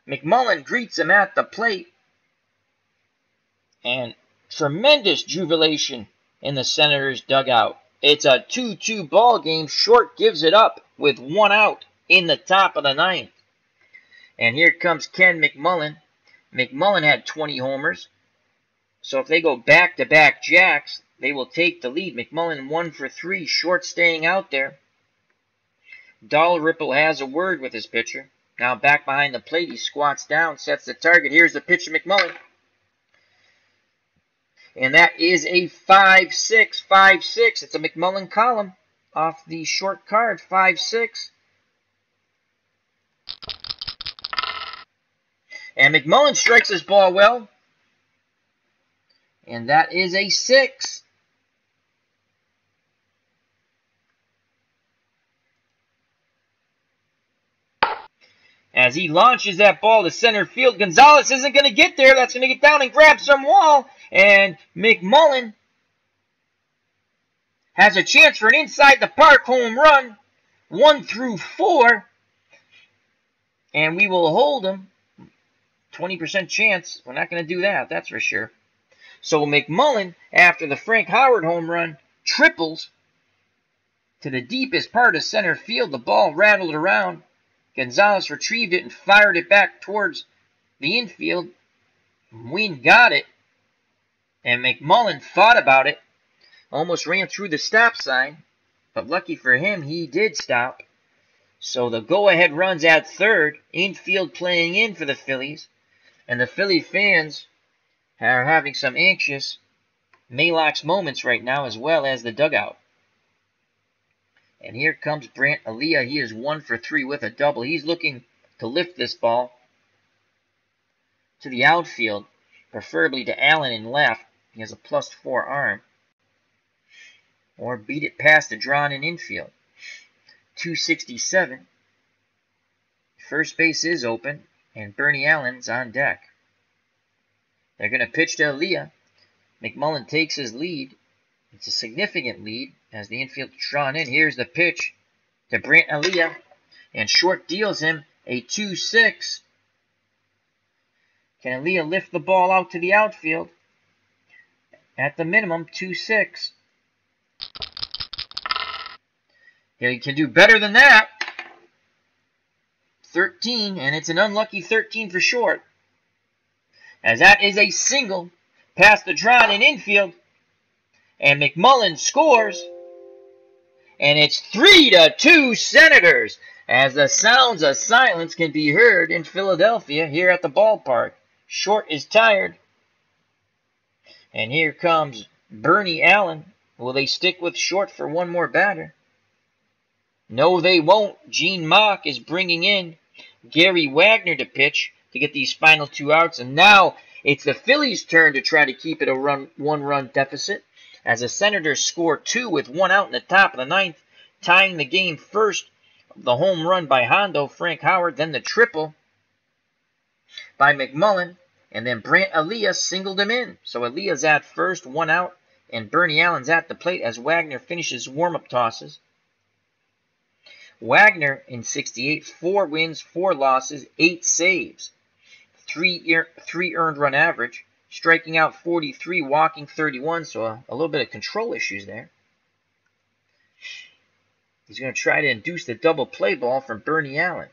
McMullen greets him at the plate. And tremendous jubilation in the Senators' dugout. It's a 2-2 ball game. Short gives it up with 1 out in the top of the 9th. And here comes Ken McMullen. McMullen had 20 homers. So if they go back-to-back jacks, they will take the lead. McMullen 1 for 3. Short staying out there. Dalrymple has a word with his pitcher. Now back behind the plate, he squats down, sets the target. Here's the pitch to McMullen. And that is a 5-6, 5-6. It's a McMullen column off the short card, 5-6. And McMullen strikes his ball well. And that is a 6. As he launches that ball to center field, Gonzalez isn't going to get there. That's going to get down and grab some wall. And McMullen has a chance for an inside the park home run. 1 through 4. And we will hold him. 20% chance. We're not going to do that, that's for sure. So McMullen, after the Frank Howard home run, triples to the deepest part of center field. The ball rattled around. Gonzalez retrieved it and fired it back towards the infield. Wynn got it. And McMullen thought about it. Almost ran through the stop sign. But lucky for him, he did stop. So the go-ahead runs at third. Infield playing in for the Phillies. And the Philly fans are having some anxious Maalox moments right now, as well as the dugout. And here comes Brant Aliyah. He is 1 for 3 with a double. He's looking to lift this ball to the outfield, preferably to Allen in left. He has a +4 arm. Or beat it past the drawn-in infield. 267. First base is open, and Bernie Allen's on deck. They're going to pitch to Aliyah. McMullen takes his lead. It's a significant lead as the infield is drawn in. Here's the pitch to Brant Aliyah. And Short deals him a 2-6. Can Aliyah lift the ball out to the outfield? At the minimum, 2-6. He can do better than that. 13, and it's an unlucky 13 for Short. As that is a single past the drawn-in infield. And McMullen scores. And it's 3-2 Senators. As the sounds of silence can be heard in Philadelphia here at the ballpark. Short is tired. And here comes Bernie Allen. Will they stick with Short for one more batter? No, they won't. Gene Mauch is bringing in Gary Wagner to pitch to get these final 2 outs. And now it's the Phillies' turn to try to keep it a 1-run deficit, as the Senators score 2 with 1 out in the top of the 9th, tying the game first. The home run by Hondo, Frank Howard, then the triple by McMullen, and then Brant Aaliyah singled him in. So Aaliyah's at first, 1 out, and Bernie Allen's at the plate as Wagner finishes warm-up tosses. Wagner in 68, 4 wins, 4 losses, 8 saves, 3 earned run average, striking out 43, walking 31, so a little bit of control issues there. He's going to try to induce the double play ball from Bernie Allen.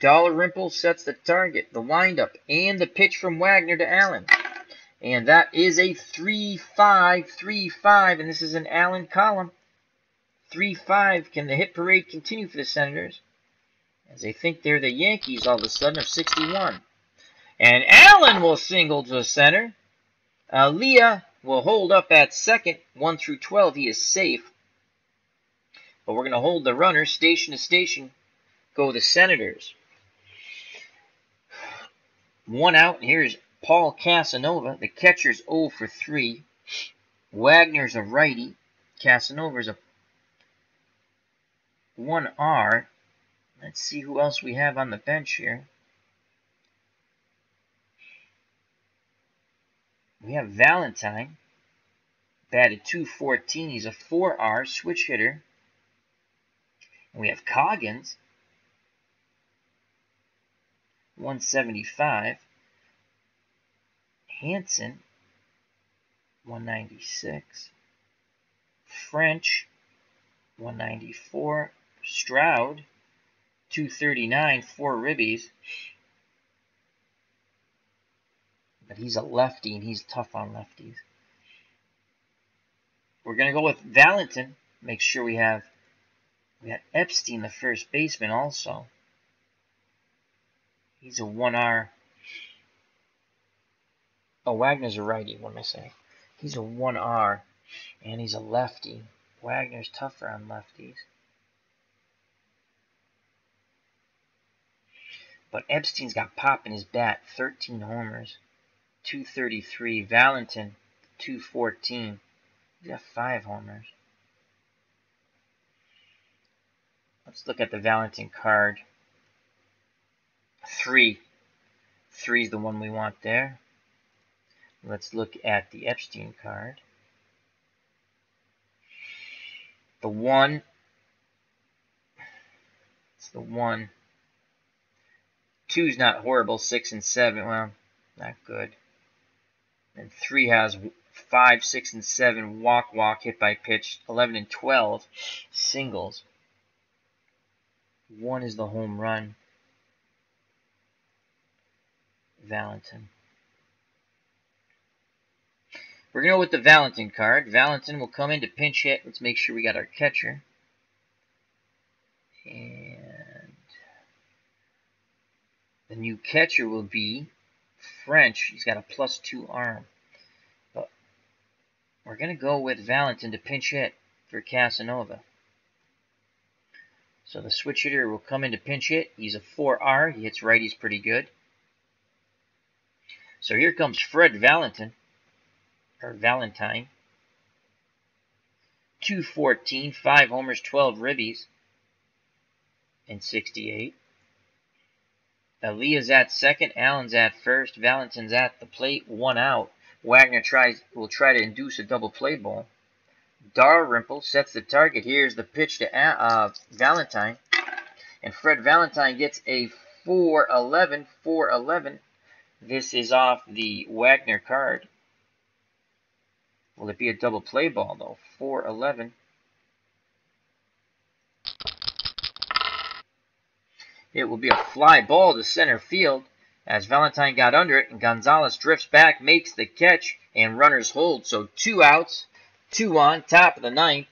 Dalrymple sets the target, the windup, and the pitch from Wagner to Allen. And that is a 3-5, 3-5, and this is an Allen column. 3-5. Can the hit parade continue for the Senators, as they think they're the Yankees all of a sudden of 61? And Allen will single to center. Aaliyah will hold up at second. 1 through 12, he is safe. But we're going to hold the runner station to station. Go the Senators. 1 out, and here's Paul Casanova. The catcher's 0 for 3. Wagner's a righty. Casanova's a 1R. Let's see who else we have on the bench here. We have Valentine. Batted .214. He's a 4R switch hitter. And we have Coggins. 175. Hanson. 196. French. 194. Stroud, 239, 4 ribbies. But he's a lefty, and he's tough on lefties. We're going to go with Valentin. Make sure we got Epstein, the first baseman, also. He's a 1R. Oh, Wagner's a righty. What am I saying? He's a 1R, and he's a lefty. Wagner's tougher on lefties. But Epstein's got pop in his bat, 13 homers, 233. Valentin, 214. He's got 5 homers. Let's look at the Valentin card. 3. 3 is the one we want there. Let's look at the Epstein card. The 1. It's the 1. 2's not horrible. 6 and 7, well, not good. And 3 has 5, 6, and 7 walk, hit by pitch. 11 and 12 singles. 1 is the home run. Valentin. We're going to go with the Valentin card. Valentin will come in to pinch hit. Let's make sure we got our catcher. And the new catcher will be French. He's got a +2 arm. But we're going to go with Valentin to pinch hit for Casanova. So the switch hitter will come in to pinch hit. He's a 4R. He hits righties pretty good. So here comes Fred Valentine. 214, 5 homers, 12 ribbies in 68. Aaliyah's at second, Allen's at first, Valentin's at the plate, 1 out. Wagner will try to induce a double play ball. Dalrymple sets the target. Here's the pitch to Valentine. And Fred Valentine gets a 4-11, 4-11. This is off the Wagner card. Will it be a double play ball, though? 4-11. It will be a fly ball to center field as Valentine got under it, and Gonzalez drifts back, makes the catch, and runners hold. So 2 outs, 2 on, top of the 9th,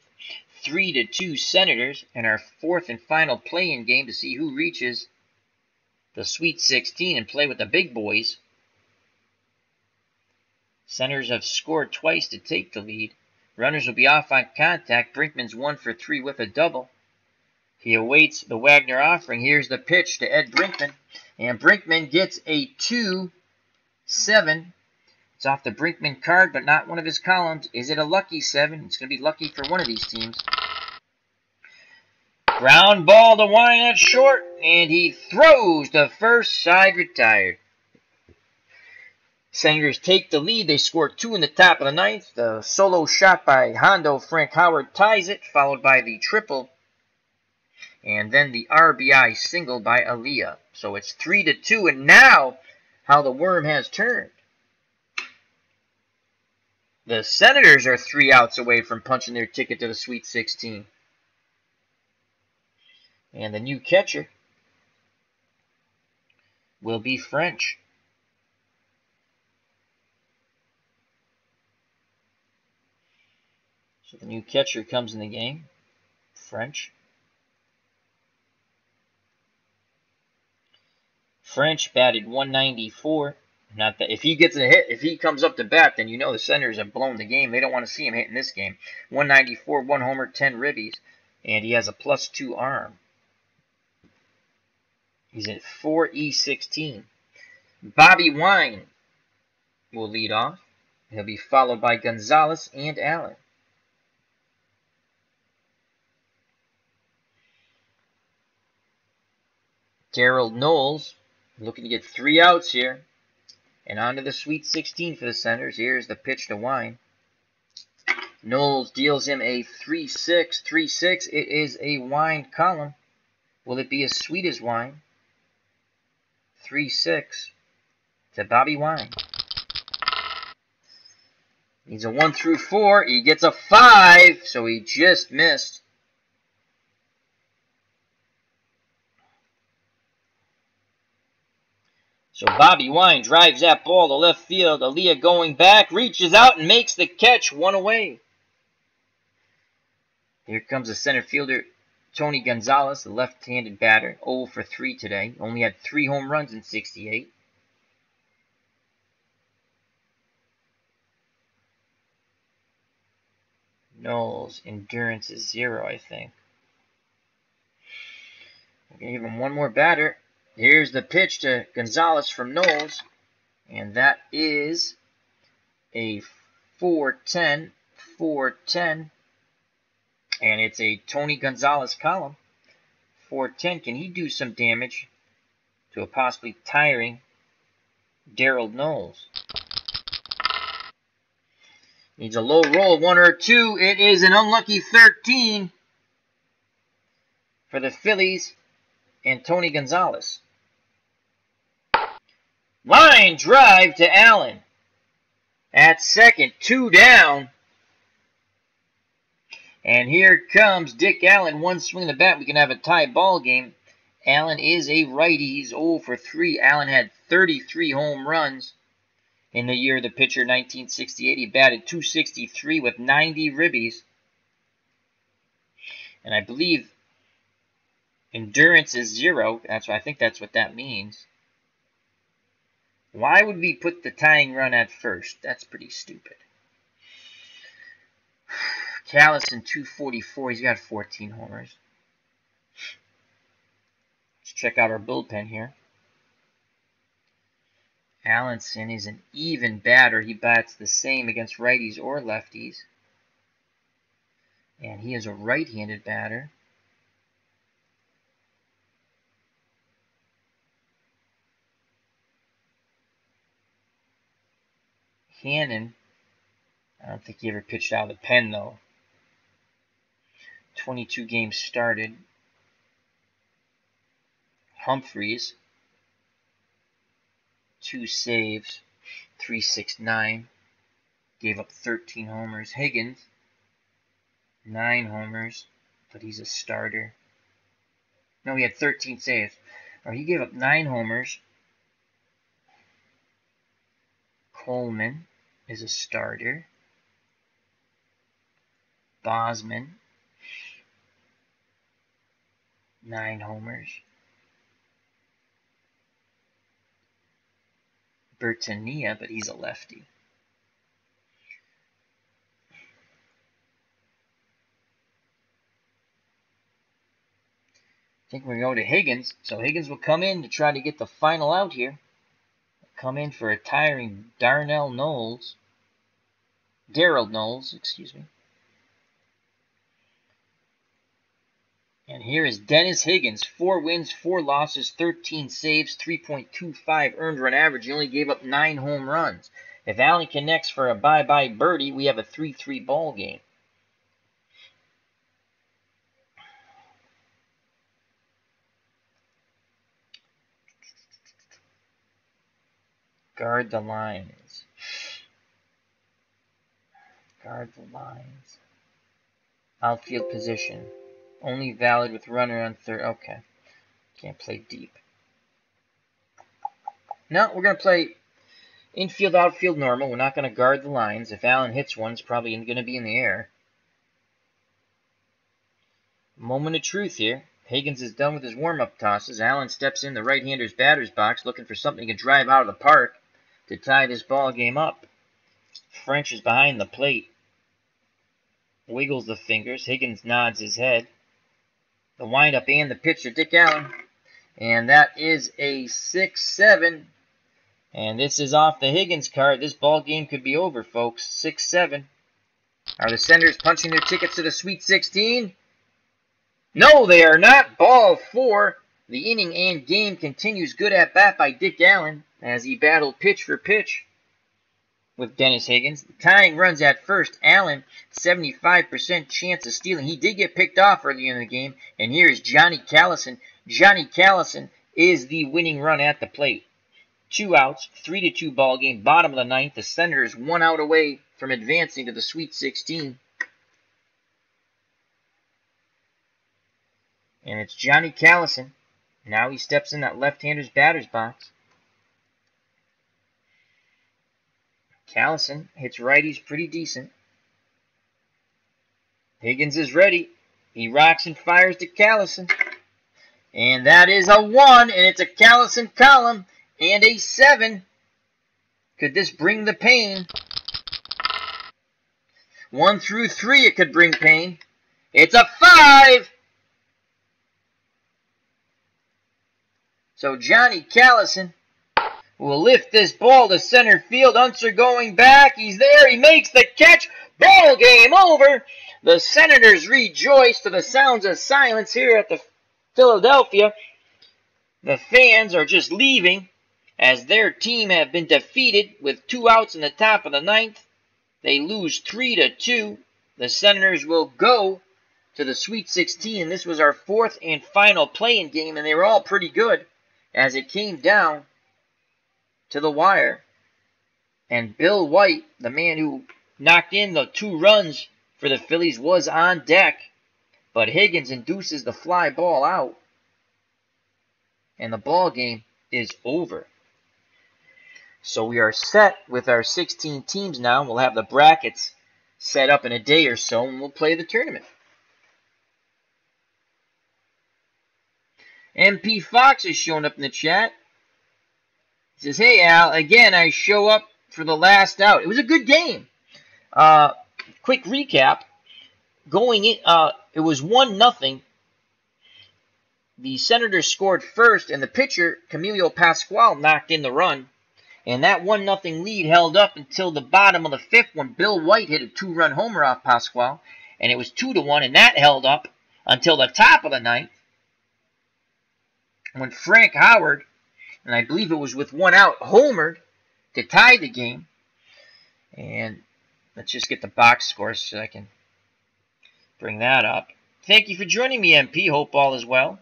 3-2 Senators, and our 4th and final play-in game to see who reaches the Sweet 16 and play with the big boys. Senators have scored twice to take the lead. Runners will be off on contact. Brinkman's 1 for 3 with a double. He awaits the Wagner offering. Here's the pitch to Ed Brinkman. And Brinkman gets a 2-7. It's off the Brinkman card, but not one of his columns. Is it a lucky 7? It's going to be lucky for one of these teams. Ground ball to Wine at short, and he throws to first, side retired. Senators take the lead. They score 2 in the top of the ninth. The solo shot by Hondo Frank Howard ties it, followed by the triple. And then the RBI single by Aaliyah. So it's 3-2, and now how the worm has turned. The Senators are 3 outs away from punching their ticket to the Sweet 16. And the new catcher will be French. So the new catcher comes in the game, French. French batted 194. Not that if he gets a hit, if he comes up to bat, then you know the Senators have blown the game. They don't want to see him hit in this game. 194, 1 homer, 10 ribbies, and he has a +2 arm. He's at 4E16. Bobby Wine will lead off. He'll be followed by Gonzalez and Allen. Darryl Knowles looking to get 3 outs here. And on to the Sweet 16 for the Senators. Here's the pitch to Wine. Knowles deals him a 3-6, 3-6. It is a Wine column. Will it be as sweet as Wine? 3-6 to Bobby Wine. Needs a 1 through 4. He gets a 5, so he just missed. So Bobby Wine drives that ball to left field. Aaliyah going back, reaches out and makes the catch, 1 away. Here comes the center fielder, Tony Gonzalez, the left-handed batter, 0 for 3 today. Only had 3 home runs in 68. Knowles, endurance is 0, I think. We're going to give him one more batter. Here's the pitch to Gonzalez from Knowles. And that is a 4-10, 4-10. And it's a Tony Gonzalez column. 4-10. Can he do some damage to a possibly tiring Darryl Knowles? Needs a low roll, 1 or 2. It is an unlucky 13 for the Phillies and Tony Gonzalez. Line drive to Allen. At second, 2 down. And here comes Dick Allen. 1 swing of the bat. We can have a tie ball game. Allen is a righty. He's 0 for 3. Allen had 33 home runs in the year of the pitcher, 1968. He batted .263 with 90 ribbies. And I believe endurance is 0. I think that's what that means. Why would we put the tying run at first? That's pretty stupid. Callison, 244. He's got 14 homers. Let's check out our bullpen here. Allenson is an even batter. He bats the same against righties or lefties. And he is a right-handed batter. Hannon, I don't think he ever pitched out of the pen, though. 22 games started. Humphreys, 2 saves, 369. Gave up 13 homers. Higgins, 9 homers, but he's a starter. No, he had 13 saves. Or he gave up 9 homers. Coleman is a starter. Bosman, 9 homers. Bertania, but he's a lefty. think we're going to go to Higgins. So Higgins will come in to try to get the final out here. Come in for a tiring Darnell Knowles. Daryl Knowles, excuse me. And here is Dennis Higgins. 4 wins, 4 losses, 13 saves, 3.25 earned run average. He only gave up 9 home runs. If Allen connects for a bye-bye birdie, we have a 3-3 ball game. Guard the lines. Guard the lines. Outfield position. Only valid with runner on third. Okay. Can't play deep. No, we're going to play infield, outfield, normal. We're not going to guard the lines. If Allen hits one, it's probably going to be in the air. Moment of truth here. Higgins is done with his warm-up tosses. Allen steps in the right-hander's batter's box looking for something to drive out of the park to tie this ball game up. French is behind the plate. Wiggles the fingers. Higgins nods his head. The windup and the pitch to Dick Allen. And that is a 6-7. And this is off the Higgins card. This ball game could be over, folks. 6-7. Are the Senators punching their tickets to the Sweet 16? No, they are not. Ball 4. The inning and game continues. Good at bat by Dick Allen as he battled pitch for pitch with Dennis Higgins. The tying runs at first. Allen, 75% chance of stealing. He did get picked off early in the game. And here is Johnny Callison. Johnny Callison is the winning run at the plate. 2 outs, 3-2 ball game. Bottom of the 9th. The Senators 1 out away from advancing to the Sweet 16. And it's Johnny Callison. Now he steps in that left-hander's batter's box. Callison hits righties pretty decent. Higgins is ready. He rocks and fires to Callison. And that is a 1, and it's a Callison column and a 7. Could this bring the pain? 1 through 3, it could bring pain. It's a 5. So Johnny Callison will lift this ball to center field. Unser going back. He's there. He makes the catch. Ball game over. The Senators rejoice to the sounds of silence here at the Philadelphia. The fans are just leaving as their team have been defeated with 2 outs in the top of the 9th. They lose 3-2. The Senators will go to the Sweet 16. This was our 4th and final play-in game, and they were all pretty good as it came down to the wire. And Bill White, the man who knocked in the 2 runs for the Phillies, was on deck. But Higgins induces the fly ball out. And the ball game is over. So we are set with our 16 teams now. We'll have the brackets set up in a day or so, and we'll play the tournament. MP Fox has shown up in the chat. He says, hey, Al, again, I show up for the last out. It was a good game. Quick recap. Going in, it was 1-0. The Senators scored first, and the pitcher, Camilo Pascual, knocked in the run. And that 1-0 lead held up until the bottom of the 5th when Bill White hit a 2-run homer off Pascual. And it was 2-1, and that held up until the top of the 9th when Frank Howard, and I believe it was with 1 out, homered to tie the game. And let's just get the box score so I can bring that up. Thank you for joining me, MP. Hope all is well.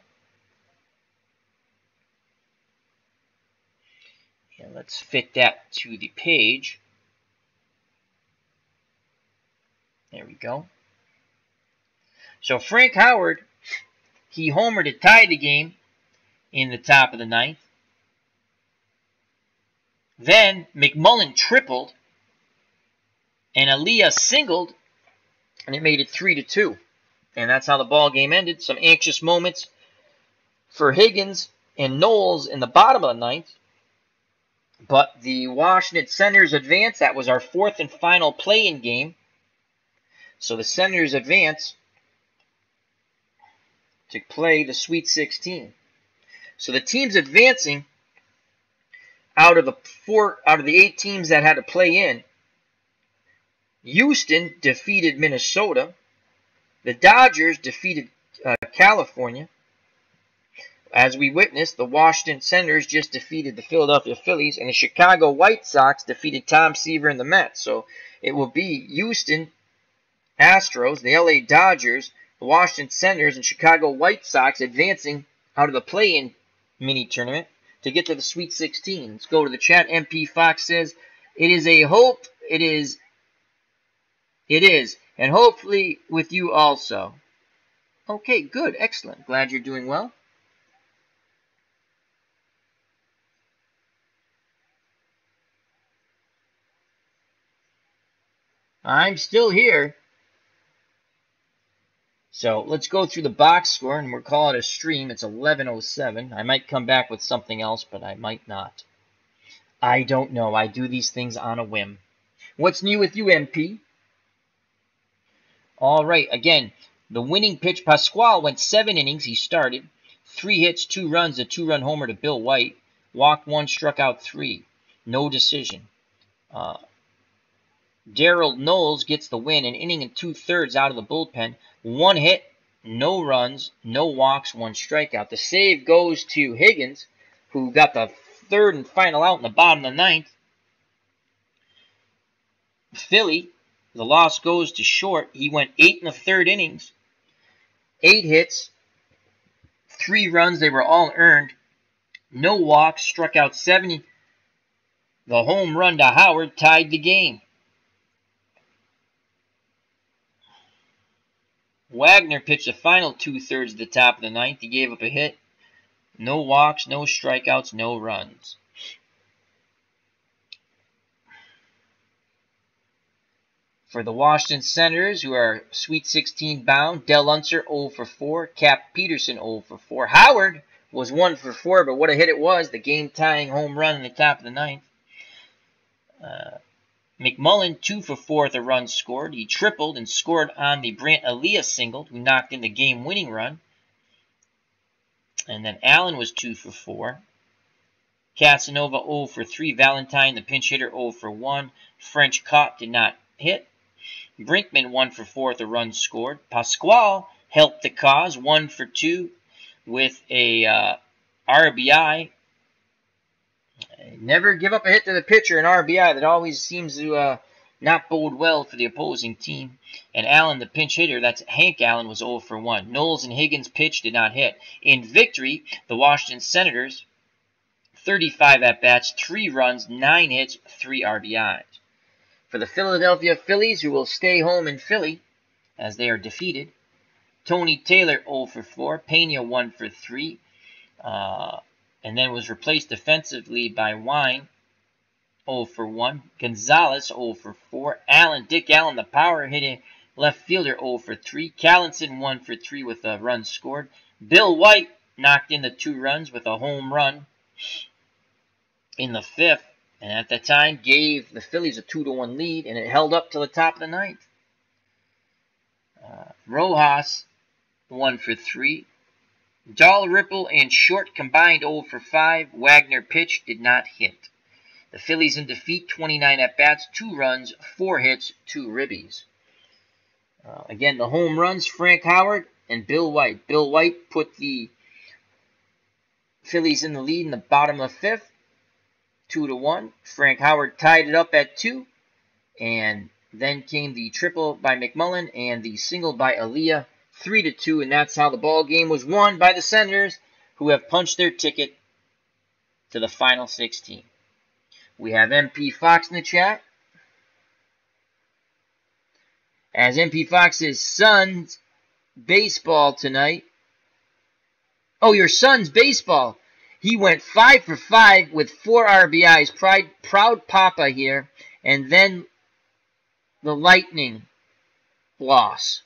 And let's fit that to the page. There we go. So Frank Howard, he homered to tie the game in the top of the 9th. Then McMullen tripled, and Aaliyah singled, and it made it 3-2. And that's how the ball game ended. Some anxious moments for Higgins and Knowles in the bottom of the 9th. But the Washington Senators advance. That was our 4th and final play-in game. So the Senators advance to play the Sweet 16. So the teams advancing out of the 8 teams that had to play in, Houston defeated Minnesota. The Dodgers defeated California. As we witnessed, the Washington Senators just defeated the Philadelphia Phillies, and the Chicago White Sox defeated Tom Seaver and the Mets. So it will be Houston Astros, the LA Dodgers, the Washington Senators, and Chicago White Sox advancing out of the play-in mini tournament to get to the Sweet 16. Let's go to the chat. MP Fox says, "It is a hope. It is. And hopefully with you also." Okay, good. Excellent. Glad you're doing well. I'm still here. So let's go through the box score, and we'll call it a stream. It's 11:07. I might come back with something else, but I might not. I don't know. I do these things on a whim. What's new with you, MP? All right. Again, the winning pitch, Pascual went 7 innings. He started. 3 hits, 2 runs, a 2-run homer to Bill White. Walked 1, struck out 3. No decision. Daryl Knowles gets the win, an inning and 2/3 out of the bullpen. 1 hit, no runs, no walks, 1 strikeout. The save goes to Higgins, who got the 3rd and final out in the bottom of the 9th. Philly, the loss goes to Short. He went 8 1/3 innings, 8 hits, 3 runs. They were all earned. No walks, struck out 70. The home run to Howard tied the game. Wagner pitched the final 2/3 at the top of the 9th. He gave up a hit. No walks, no strikeouts, no runs. For the Washington Senators, who are Sweet 16 bound, Del Unser 0 for 4, Cap Peterson 0 for 4. Howard was 1 for 4, but what a hit it was. The game-tying home run in the top of the 9th. McMullen 2 for 4 with a run scored. He tripled and scored on the Brant Elias single, who knocked in the game-winning run. And then Allen was 2 for 4. Casanova 0 for 3. Valentine, the pinch hitter, 0 for 1. French caught, did not hit. Brinkman 1 for 4 with a run scored. Pascual helped the cause, 1 for 2 with a RBI. Never give up a hit to the pitcher, an RBI. That always seems to not bode well for the opposing team. And Allen, the pinch hitter, that's Hank Allen, was 0 for 1. Knowles and Higgins' pitch did not hit. In victory, the Washington Senators, 35 at-bats, 3 runs, 9 hits, 3 RBIs. For the Philadelphia Phillies, who will stay home in Philly as they are defeated, Tony Taylor 0 for 4, Pena 1 for 3, and then was replaced defensively by Wine, 0 for 1. Gonzalez, 0 for 4. Dick Allen, the power-hitting left fielder, 0 for 3. Callinson, 1 for 3 with a run scored. Bill White knocked in the 2 runs with a home run in the 5th, and at the time gave the Phillies a 2-1 lead, and it held up till the top of the 9th. Rojas, 1 for 3. Dalrymple and Short combined 0 for 5. Wagner pitched, did not hit. The Phillies in defeat, 29 at-bats, 2 runs, 4 hits, 2 ribbies. Again, the home runs, Frank Howard and Bill White. Bill White put the Phillies in the lead in the bottom of the 5th, 2-1. Frank Howard tied it up at 2, and then came the triple by McMullen and the single by Aaliyah, 3-2, and that's how the ball game was won by the Senators, who have punched their ticket to the final 16. We have MP Fox in the chat. As MP Fox says, Suns baseball tonight. Oh, your son's baseball. He went 5 for 5 with 4 RBIs. Proud Papa here. And then the Lightning loss.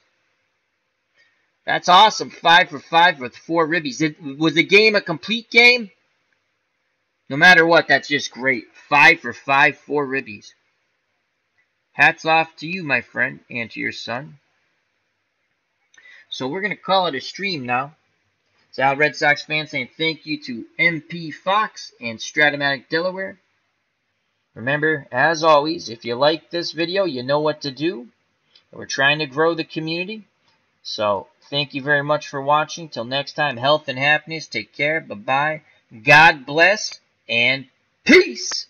That's awesome. 5 for 5 with 4 ribbies. Was the game a complete game? No matter what, that's just great. 5 for 5, 4 ribbies. Hats off to you, my friend, and to your son. So we're going to call it a stream now. Sal Red Sox fans saying thank you to MP Fox and Strat-O-Matic Delaware. Remember, as always, if you like this video, you know what to do. We're trying to grow the community. So, thank you very much for watching. Till next time, health and happiness. Take care. Bye-bye. God bless. And peace.